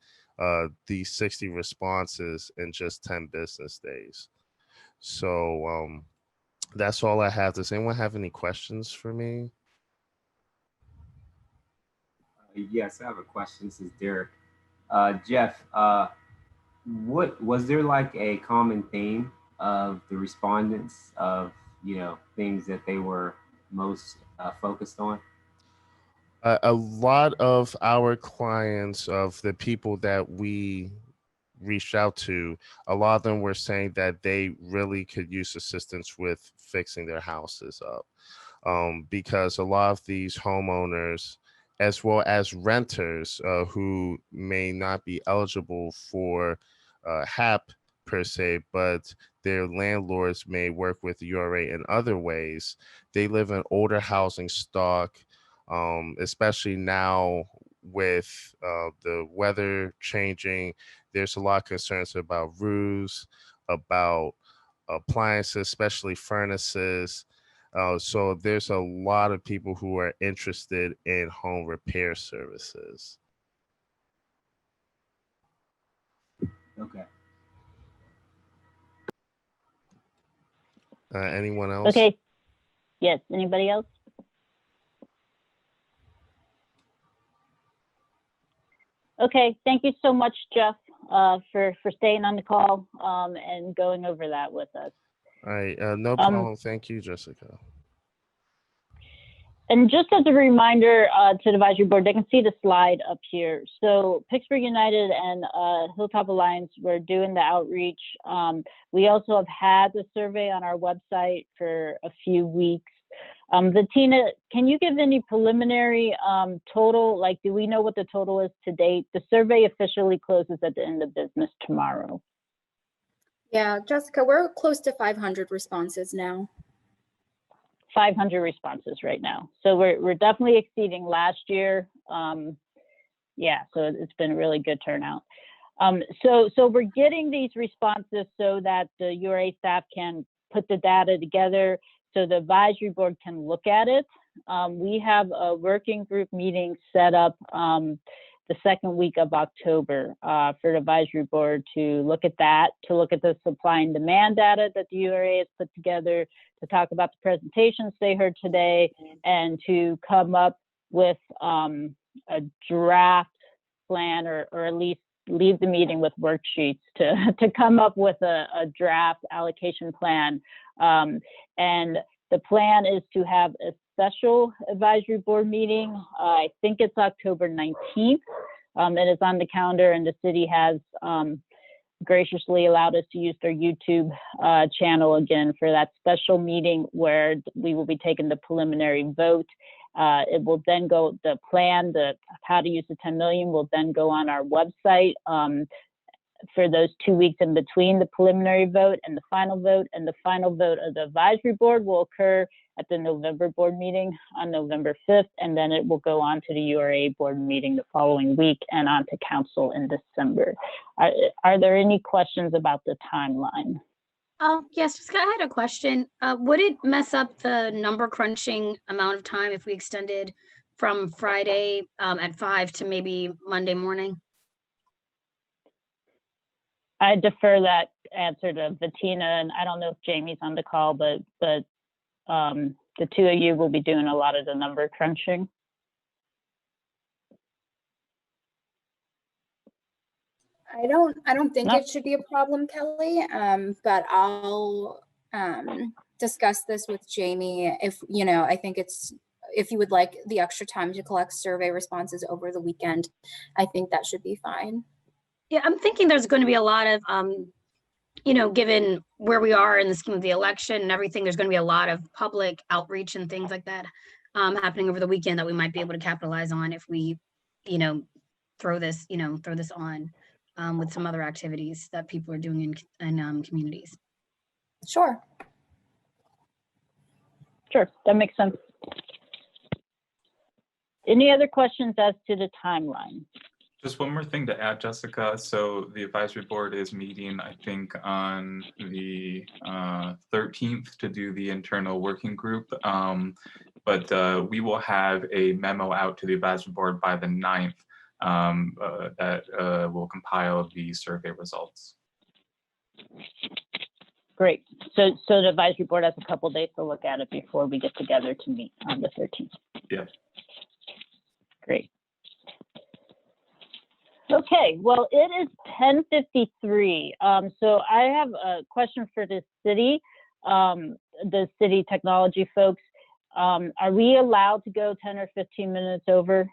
Speaker 21: these 60 responses in just 10 business days. So that's all I have. Does anyone have any questions for me?
Speaker 16: Yes, I have a question. This is Derek. Jeff, what was there like a common theme of the respondents of, things that they were most focused on?
Speaker 21: A lot of our clients, of the people that we reached out to, a lot of them were saying that they really could use assistance with fixing their houses up, because a lot of these homeowners, as well as renters who may not be eligible for HAP per se, but their landlords may work with URA in other ways. They live in older housing stock, especially now with the weather changing. There's a lot of concerns about roofs, about appliances, especially furnaces. So there's a lot of people who are interested in home repair services.
Speaker 16: Okay.
Speaker 21: Anyone else?
Speaker 1: Okay. Yes, anybody else? Okay, thank you so much, Jeff, for staying on the call and going over that with us.
Speaker 21: All right, no problem. Thank you, Jessica.
Speaker 1: And just as a reminder to the advisory board, they can see the slide up here. So Pittsburgh United and Hilltop Alliance, we're doing the outreach. We also have had the survey on our website for a few weeks. Tina, can you give any preliminary total? Like, do we know what the total is to date? The survey officially closes at the end of business tomorrow.
Speaker 3: Yeah, Jessica, we're close to 500 responses now.
Speaker 1: 500 responses right now. So we're definitely exceeding last year. Yeah, so it's been a really good turnout. So we're getting these responses so that the URA staff can put the data together, so the advisory board can look at it. We have a working group meeting set up the second week of October for the advisory board to look at that, to look at the supply and demand data that the URA has put together, to talk about the presentations they heard today, and to come up with a draft plan, or at least leave the meeting with worksheets to come up with a draft allocation plan. And the plan is to have a special advisory board meeting. I think it's October 19th. It is on the calendar, and the city has graciously allowed us to use their YouTube channel again for that special meeting, where we will be taking the preliminary vote. It will then go, the plan, the how to use the 10 million will then go on our website for those 2 weeks in between the preliminary vote and the final vote. And the final vote of the advisory board will occur at the November board meeting on November 5th, and then it will go on to the URA board meeting the following week and on to council in December. Are there any questions about the timeline?
Speaker 6: Yes, Scott, I had a question. Would it mess up the number crunching amount of time if we extended from Friday at 5 to maybe Monday morning?
Speaker 1: I defer that answer to Bettina, and I don't know if Jamie's on the call, but the two of you will be doing a lot of the number crunching.
Speaker 3: I don't think it should be a problem, Kelly. But I'll discuss this with Jamie. If I think if you would like the extra time to collect survey responses over the weekend, I think that should be fine.
Speaker 6: Yeah, I'm thinking there's going to be a lot of, given where we are in the scheme of the election and everything, there's going to be a lot of public outreach and things like that happening over the weekend that we might be able to capitalize on if we, throw this on with some other activities that people are doing in communities.
Speaker 3: Sure.
Speaker 1: Sure, that makes sense. Any other questions as to the timeline?
Speaker 22: Just one more thing to add, Jessica. So the advisory board is meeting, I think, on the 13th to do the internal working group. But we will have a memo out to the advisory board by the 9th that will compile the survey results.
Speaker 1: Great. So the advisory board has a couple days to look at it before we get together to meet on the 13th.
Speaker 22: Yeah.
Speaker 1: Great. Okay, well, it is 10:53. So I have a question for the city technology folks. Are we allowed to go 10 or 15 minutes over?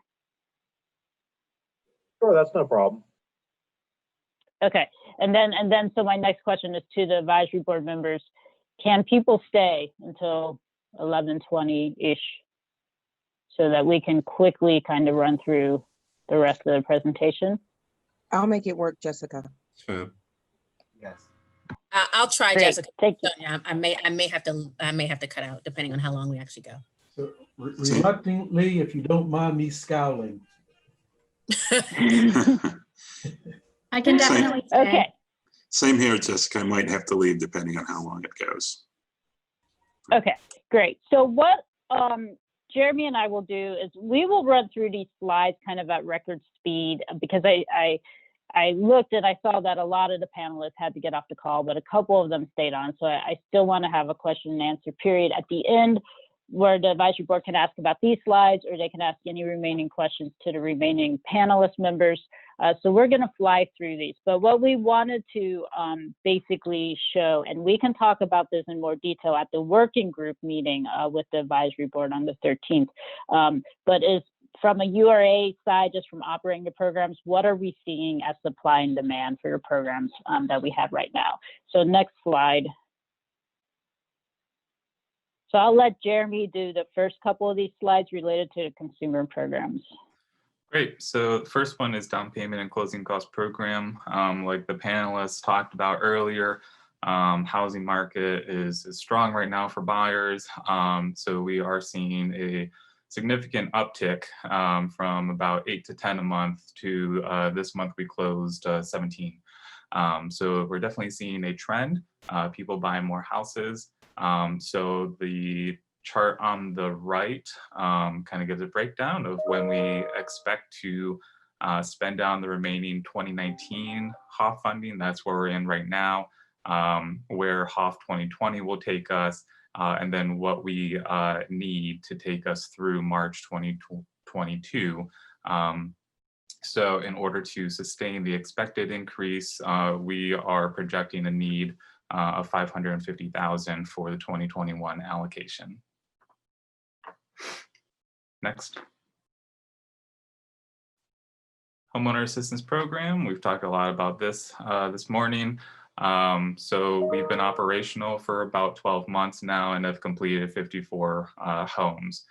Speaker 23: Sure, that's no problem.
Speaker 1: Okay, and then so my next question is to the advisory board members. Can people stay until 11:20-ish so that we can quickly kind of run through the rest of the presentation?
Speaker 5: I'll make it work, Jessica.
Speaker 18: Sure.
Speaker 16: Yes.
Speaker 7: I'll try,
Speaker 1: Great.
Speaker 7: Jessica.
Speaker 1: Thank you.
Speaker 7: I may have to cut out depending on how long we actually go.
Speaker 4: So reluctantly, if you don't mind me scowling.
Speaker 6: I can definitely stay.
Speaker 1: Okay.
Speaker 18: Same here, Jessica. I might have to leave depending on how long it goes.
Speaker 1: Okay, great. So what Jeremy and I will do is we will run through these slides kind of at record speed because I looked and I saw that a lot of the panelists had to get off the call, but a couple of them stayed on. So I still want to have a question and answer period at the end where the advisory board can ask about these slides or they can ask any remaining questions to the remaining panelist members. So we're going to fly through these. But what we wanted to basically show, and we can talk about this in more detail at the working group meeting with the advisory board on the 13th, but is from a URA side, just from operating the programs, what are we seeing as supply and demand for your programs that we have right now? So next slide. So I'll let Jeremy do the first couple of these slides related to the consumer programs.
Speaker 22: Great. So the first one is down payment and closing cost program. Like the panelists talked about earlier, housing market is strong right now for buyers. So we are seeing a significant uptick from about 8 to 10 a month to this month we closed 17. So we're definitely seeing a trend, people buying more houses. So the chart on the right kind of gives a breakdown of when we expect to spend down the remaining 2019 HOF funding. That's where we're in right now, where HOF 2020 will take us, and then what we need to take us through March 2022. So in order to sustain the expected increase, we are projecting a need of $550,000 for the 2021 allocation. Next. Homeowner Assistance Program. We've talked a lot about this this morning. So we've been operational for about 12 months now and have completed 54 homes.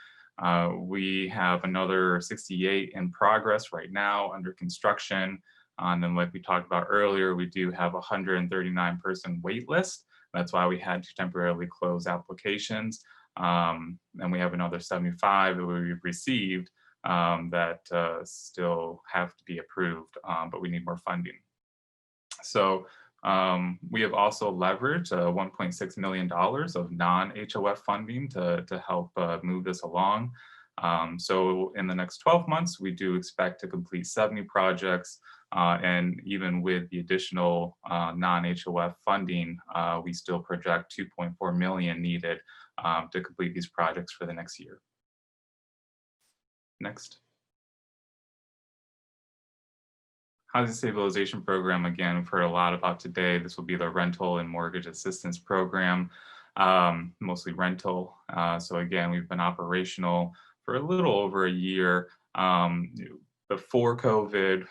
Speaker 22: We have another 68 in progress right now under construction. And then like we talked about earlier, we do have a 139-person wait list. That's why we had to temporarily close applications. And we have another 75 that we've received that still have to be approved, but we need more funding. So We have also leveraged $1.6 million of non-HOF funding to help move this along. So in the next 12 months, we do expect to complete 70 projects. And even with the additional non-HOF funding, we still project 2.4 million needed to complete these projects for the next year. Next. Housing Stabilization Program, again, we've heard a lot about today. This will be the rental and mortgage assistance program, mostly rental. So again, we've been operational for a little over a year. Before COVID,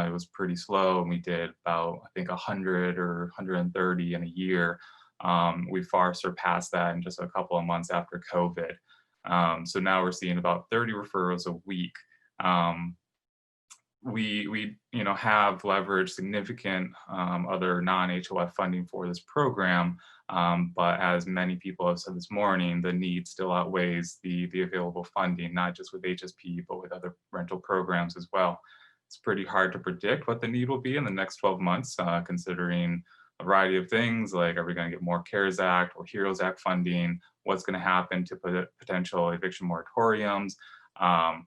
Speaker 22: it was pretty slow, and we did about, I think, 100 or 130 in a year. We far surpassed that in just a couple of months after COVID. So now we're seeing about 30 referrals a week. We have leveraged significant other non-HOF funding for this program, but as many people have said this morning, the need still outweighs the available funding, not just with HSP, but with other rental programs as well. It's pretty hard to predict what the need will be in the next 12 months, considering a variety of things, like are we going to get more CARES Act or HEROES Act funding? What's going to happen to potential eviction moratoriums?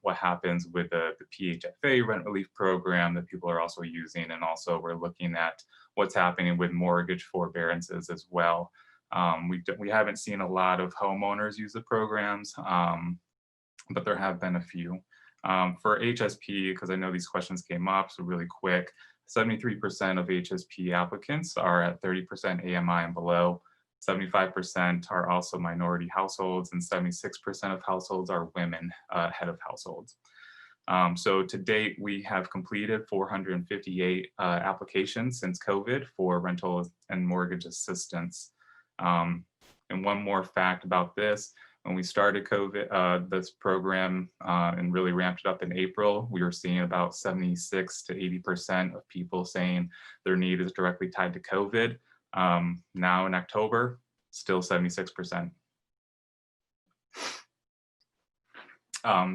Speaker 22: What happens with the PHFA rent relief program that people are also using, and also we're looking at what's happening with mortgage forbearances as well. We haven't seen a lot of homeowners use the programs, but there have been a few. For HSP, because I know these questions came up, so really quick, 73% of HSP applicants are at 30% AMI and below. 75% are also minority households, and 76% of households are women, head of households. So to date, we have completed 458 applications since COVID for rental and mortgage assistance. And one more fact about this, when we started COVID, this program and really ramped it up in April, we were seeing about 76 to 80% of people saying their need is directly tied to COVID. Now in October, still 76%.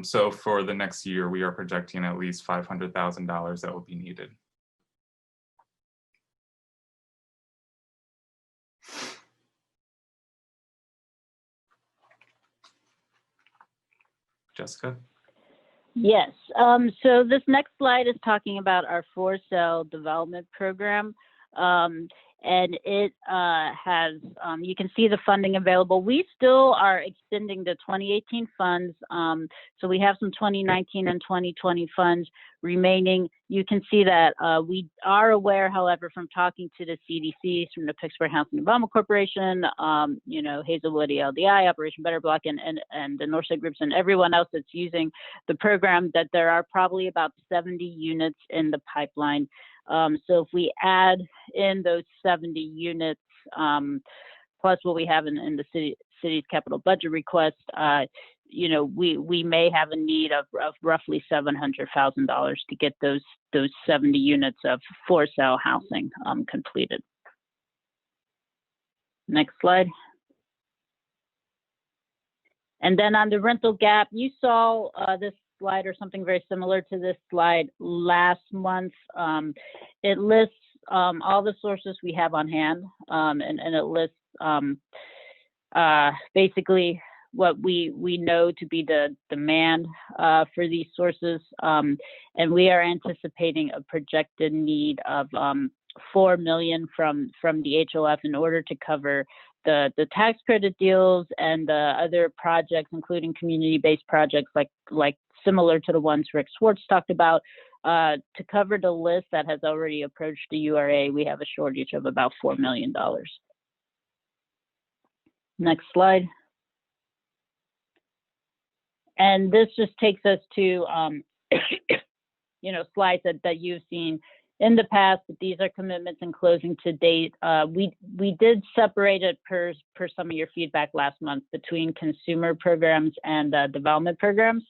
Speaker 22: So for the next year, we are projecting at least $500,000 that will be needed. Jessica?
Speaker 1: Yes. So this next slide is talking about our for-sale development program. And it has, you can see the funding available. We still are extending the 2018 funds. So we have some 2019 and 2020 funds remaining. You can see that we are aware, however, from talking to the CDCs, from the Pittsburgh Housing Development Corporation, Hazelwood ELDI, Operation Better Block, and the Northside Groups, and everyone else that's using the program, that there are probably about 70 units in the pipeline. So if we add in those 70 units, plus what we have in the city's capital budget request, we may have a need of roughly $700,000 to get those 70 units of for sale housing completed. Next slide. And then on the rental gap, you saw this slide or something very similar to this slide last month. It lists all the sources we have on hand, and it lists basically what we know to be the demand for these sources, and we are anticipating a projected need of $4 million from the HOF in order to cover the tax credit deals and the other projects, including community-based projects like similar to the ones Rick Swartz talked about. To cover the list that has already approached the URA, we have a shortage of about $4 million. Next slide. And this just takes us to, slides that you've seen in the past, but these are commitments and closing to date. We did separate it per some of your feedback last month between consumer programs and development programs,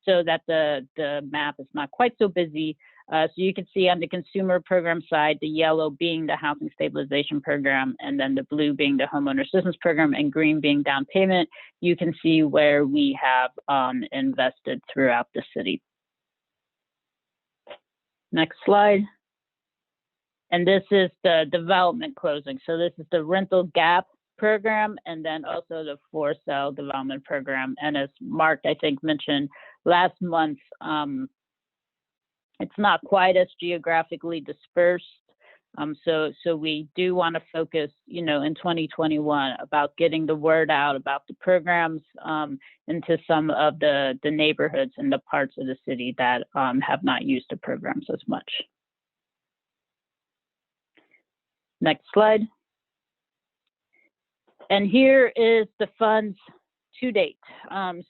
Speaker 1: so that the map is not quite so busy. So you can see on the consumer program side, the yellow being the housing stabilization program, and then the blue being the homeowner assistance program, and green being down payment. You can see where we have invested throughout the city. Next slide. And this is the development closing. So this is the rental gap program, and then also the for sale development program. And as Mark, I think, mentioned last month, it's not quite as geographically dispersed. So we do want to focus, in 2021 about getting the word out about the programs into some of the neighborhoods and the parts of the city that have not used the programs as much. Next slide. And here is the funds to date.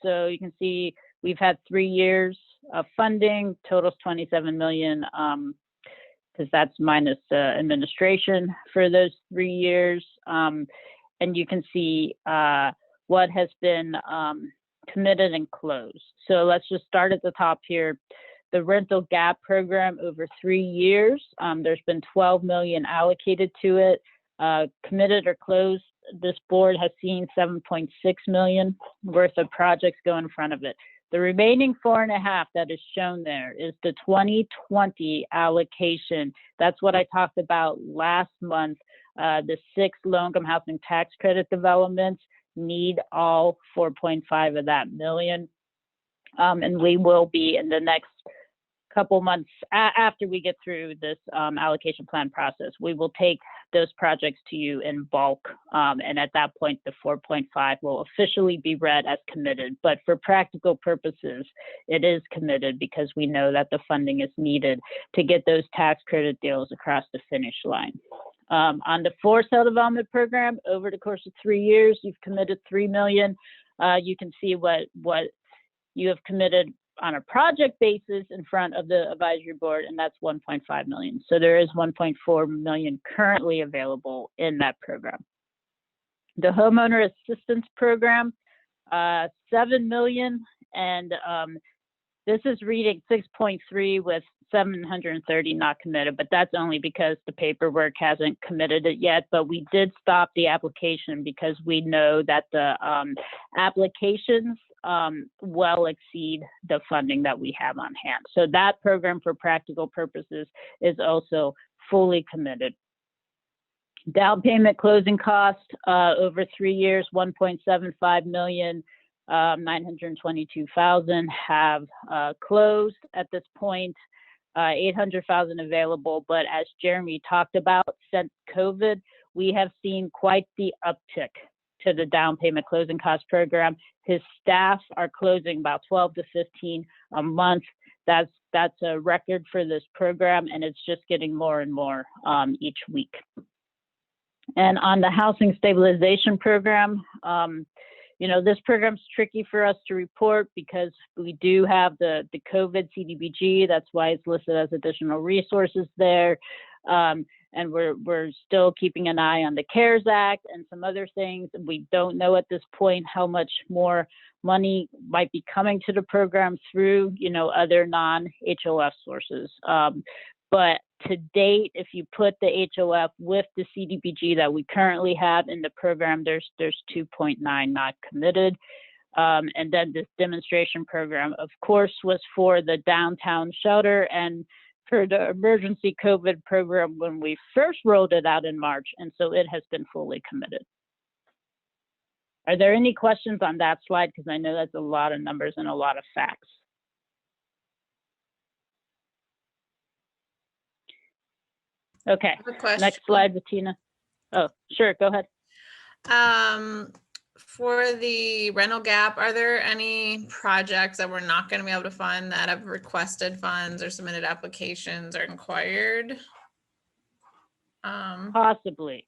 Speaker 1: So you can see we've had 3 years of funding, totals 27 million, because that's minus administration for those 3 years. And you can see what has been committed and closed. So let's just start at the top here. The rental gap program over 3 years, there's been 12 million allocated to it, committed or closed. This board has seen 7.6 million worth of projects go in front of it. The remaining 4.5 that is shown there is the 2020 allocation. That's what I talked about last month. The 6 low-income housing tax credit developments need all 4.5 of that million. And we will be in the next couple months after we get through this allocation plan process, we will take those projects to you in bulk. And at that point, the 4.5 will officially be read as committed. But for practical purposes, it is committed because we know that the funding is needed to get those tax credit deals across the finish line. On the for sale development program, over the course of 3 years, you've committed 3 million. You can see what you have committed on a project basis in front of the advisory board, and that's 1.5 million. So there is 1.4 million currently available in that program. The homeowner assistance program, 7 million, and this is reading 6.3 with 730 not committed, but that's only because the paperwork hasn't committed it yet. But we did stop the application because we know that the applications well exceed the funding that we have on hand. So that program, for practical purposes, is also fully committed. Down payment closing cost over 3 years, 1.75 million, 922,000 have closed at this point. 800,000 available, but as Jeremy talked about, since COVID, we have seen quite the uptick to the down payment closing cost program. His staff are closing about 12 to 15 a month. That's a record for this program, and it's just getting more and more each week. And on the housing stabilization program, this program's tricky for us to report because we do have the COVID CDBG. That's why it's listed as additional resources there. And we're still keeping an eye on the CARES Act and some other things. We don't know at this point how much more money might be coming to the program through, other non-HOF sources. But to date, if you put the HOF with the CDBG that we currently have in the program, there's 2.9 not committed. And then this demonstration program, of course, was for the downtown shelter and for the emergency COVID program when we first rolled it out in March. And so it has been fully committed. Are there any questions on that slide? Because I know that's a lot of numbers and a lot of facts. Okay, next slide, Bettina. Oh, sure, go ahead.
Speaker 2: For the rental gap, are there any projects that we're not going to be able to fund that have requested funds or submitted applications or inquired?
Speaker 1: Possibly.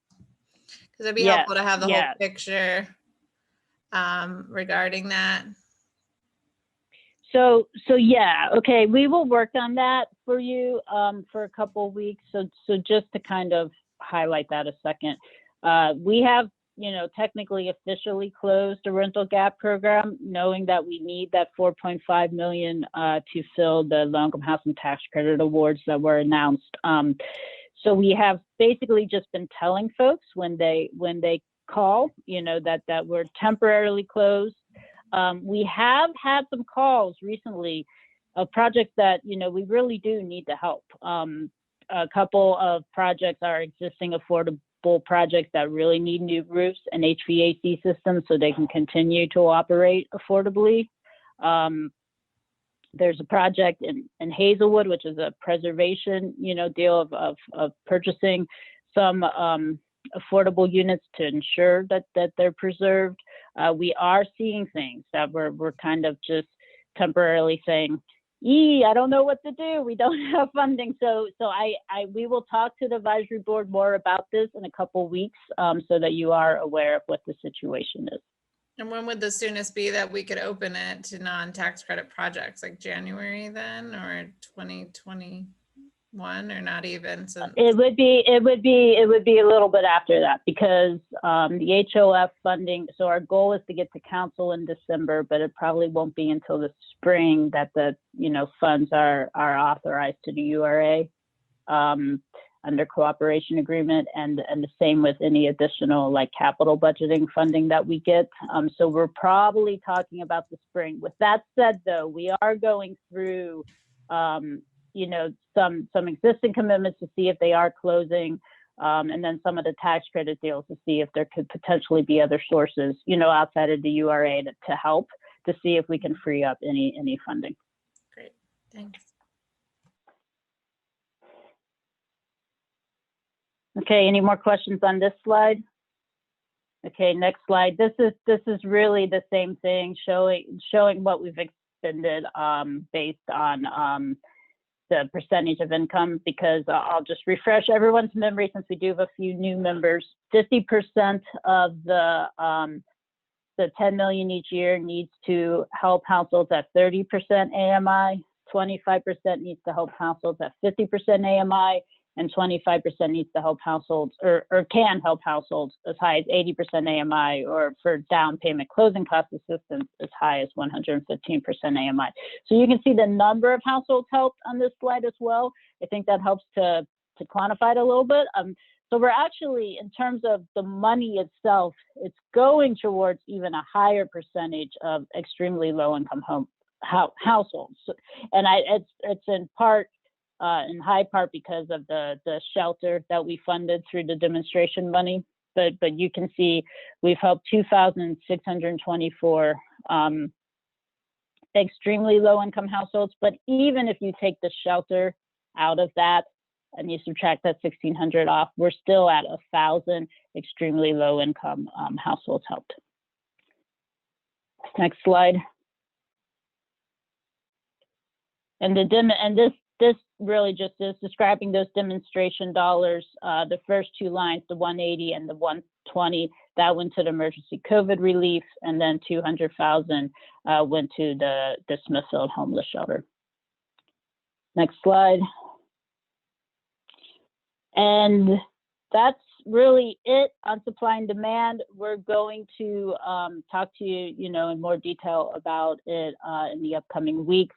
Speaker 2: Because it'd be helpful to have the whole picture regarding that.
Speaker 1: So yeah, okay, we will work on that for you for a couple of weeks. So just to kind of highlight that a second, we have, technically officially closed the rental gap program, knowing that we need that 4.5 million to fill the low-income housing tax credit awards that were announced. So we have basically just been telling folks when they call, that we're temporarily closed. We have had some calls recently of projects that, we really do need the help. a couple of projects are existing affordable projects that really need new roofs and HVAC systems so they can continue to operate affordably. There's a project in Hazelwood, which is a preservation, deal of purchasing some affordable units to ensure that they're preserved. We are seeing things that we're kind of just temporarily saying, I don't know what to do. We don't have funding. So we will talk to the advisory board more about this in a couple weeks so that you are aware of what the situation is.
Speaker 2: And when would the soonest be that we could open it to non-tax credit projects, like January then, or 2021, or not even? So
Speaker 1: it would be a little bit after that, because the HOF funding. So our goal is to get to council in December, but it probably won't be until the spring that the funds are authorized to the URA under cooperation agreement, and the same with any additional like capital budgeting funding that we get. So we're probably talking about the spring. With that said, though, we are going through some existing commitments to see if they are closing, and then some of the tax credit deals to see if there could potentially be other sources, outside of the URA to help to see if we can free up any funding.
Speaker 2: Great, thanks.
Speaker 1: Okay, any more questions on this slide? Okay, next slide. This is really the same thing, showing what we've expended based on the percentage of income, because I'll just refresh everyone's memory since we do have a few new members. 50% of the 10 million each year needs to help households at 30% AMI, 25% needs to help households at 50% AMI, and 25% needs to help households or can help households as high as 80% AMI, or for down payment closing cost assistance as high as 115% AMI. So you can see the number of households helped on this slide as well. I think that helps to quantify it a little bit. So we're actually, in terms of the money itself, it's going towards even a higher percentage of extremely low income households. And it's in part, in high part because of the shelter that we funded through the demonstration money. But you can see we've helped 2,624 extremely low income households. But even if you take the shelter out of that and you subtract that 1,600 off, we're still at 1,000 extremely low income households helped. Next slide. And this really just is describing those demonstration dollars. The first two lines, the 180 and the 120, that went to the emergency COVID relief, and then 200,000 went to the Smithfield homeless shelter. Next slide. And that's really it on supply and demand. We're going to talk to you, in more detail about it in the upcoming weeks.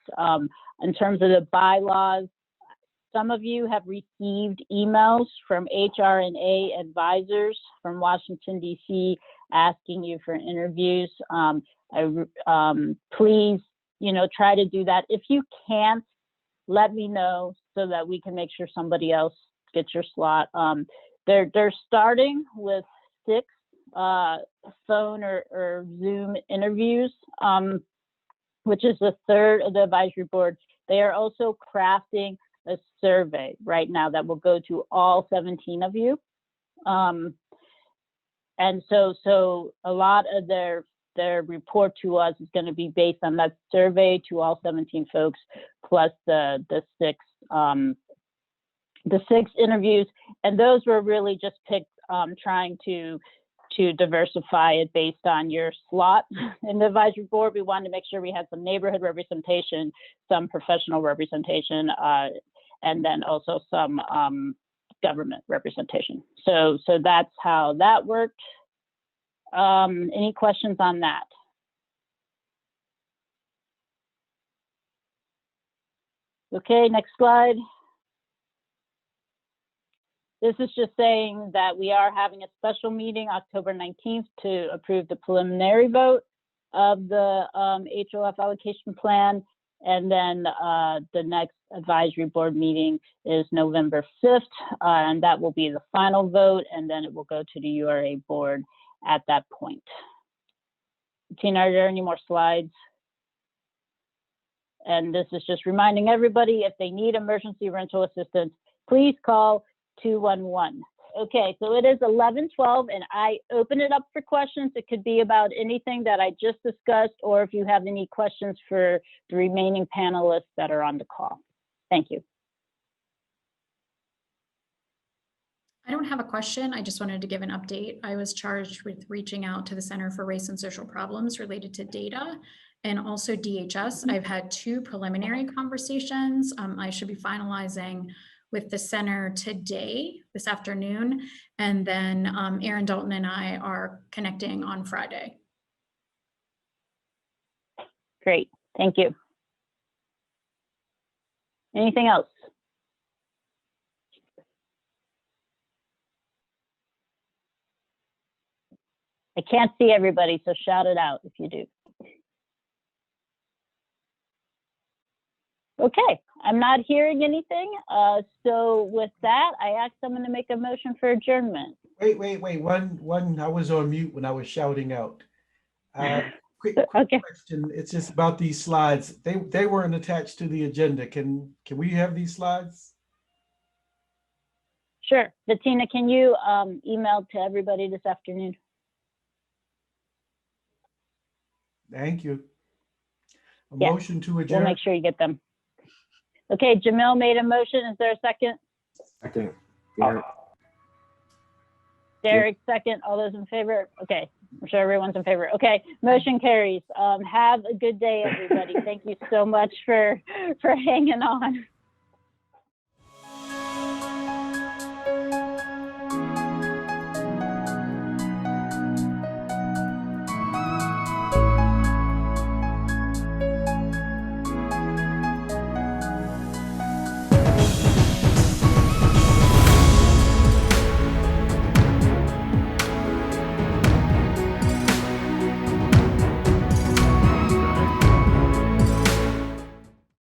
Speaker 1: In terms of the bylaws, some of you have received emails from HR&A advisors from Washington, D.C. asking you for interviews. Please, try to do that. If you can't, let me know so that we can make sure somebody else gets your slot. They're starting with 6 phone or Zoom interviews, which is the third of the advisory board. They are also crafting a survey right now that will go to all 17 of you. And so a lot of their report to us is going to be based on that survey to all 17 folks, plus the 6 interviews. And those were really just picked trying to diversify it based on your slot in the advisory board. We wanted to make sure we had some neighborhood representation, some professional representation, and then also some government representation. So that's how that worked. Any questions on that? Okay, next slide. This is just saying that we are having a special meeting October 19th to approve the preliminary vote of the HOF allocation plan. And then the next advisory board meeting is November 5th, and that will be the final vote, and then it will go to the URA board at that point. Tina, are there any more slides? And this is just reminding everybody, if they need emergency rental assistance, please call 211. Okay, so it is 11:12, and I open it up for questions. It could be about anything that I just discussed, or if you have any questions for the remaining panelists that are on the call. Thank you.
Speaker 13: I don't have a question. I just wanted to give an update. I was charged with reaching out to the Center for Race and Social Problems related to data and also DHS. I've had 2 preliminary conversations. I should be finalizing with the center today, this afternoon, and then Aaron Dalton and I are connecting on Friday.
Speaker 1: Great, thank you. Anything else? I can't see everybody, so shout it out if you do. Okay, I'm not hearing anything. So with that, I ask someone to make a motion for adjournment.
Speaker 4: Wait. One, I was on mute when I was shouting out. Quick question. It's just about these slides. They weren't attached to the agenda. Can we have these slides?
Speaker 1: Sure. Bettina, can you email to everybody this afternoon?
Speaker 4: Thank you. A
Speaker 1: Yeah,
Speaker 4: motion to adjourn.
Speaker 1: We'll make sure you get them. Okay, Jamil made a motion. Is there a second?
Speaker 16: Second.
Speaker 1: Derek, second. All those in favor? Okay, I'm sure everyone's in favor. Okay, motion carries. Have a good day, everybody. Thank you so much for hanging on.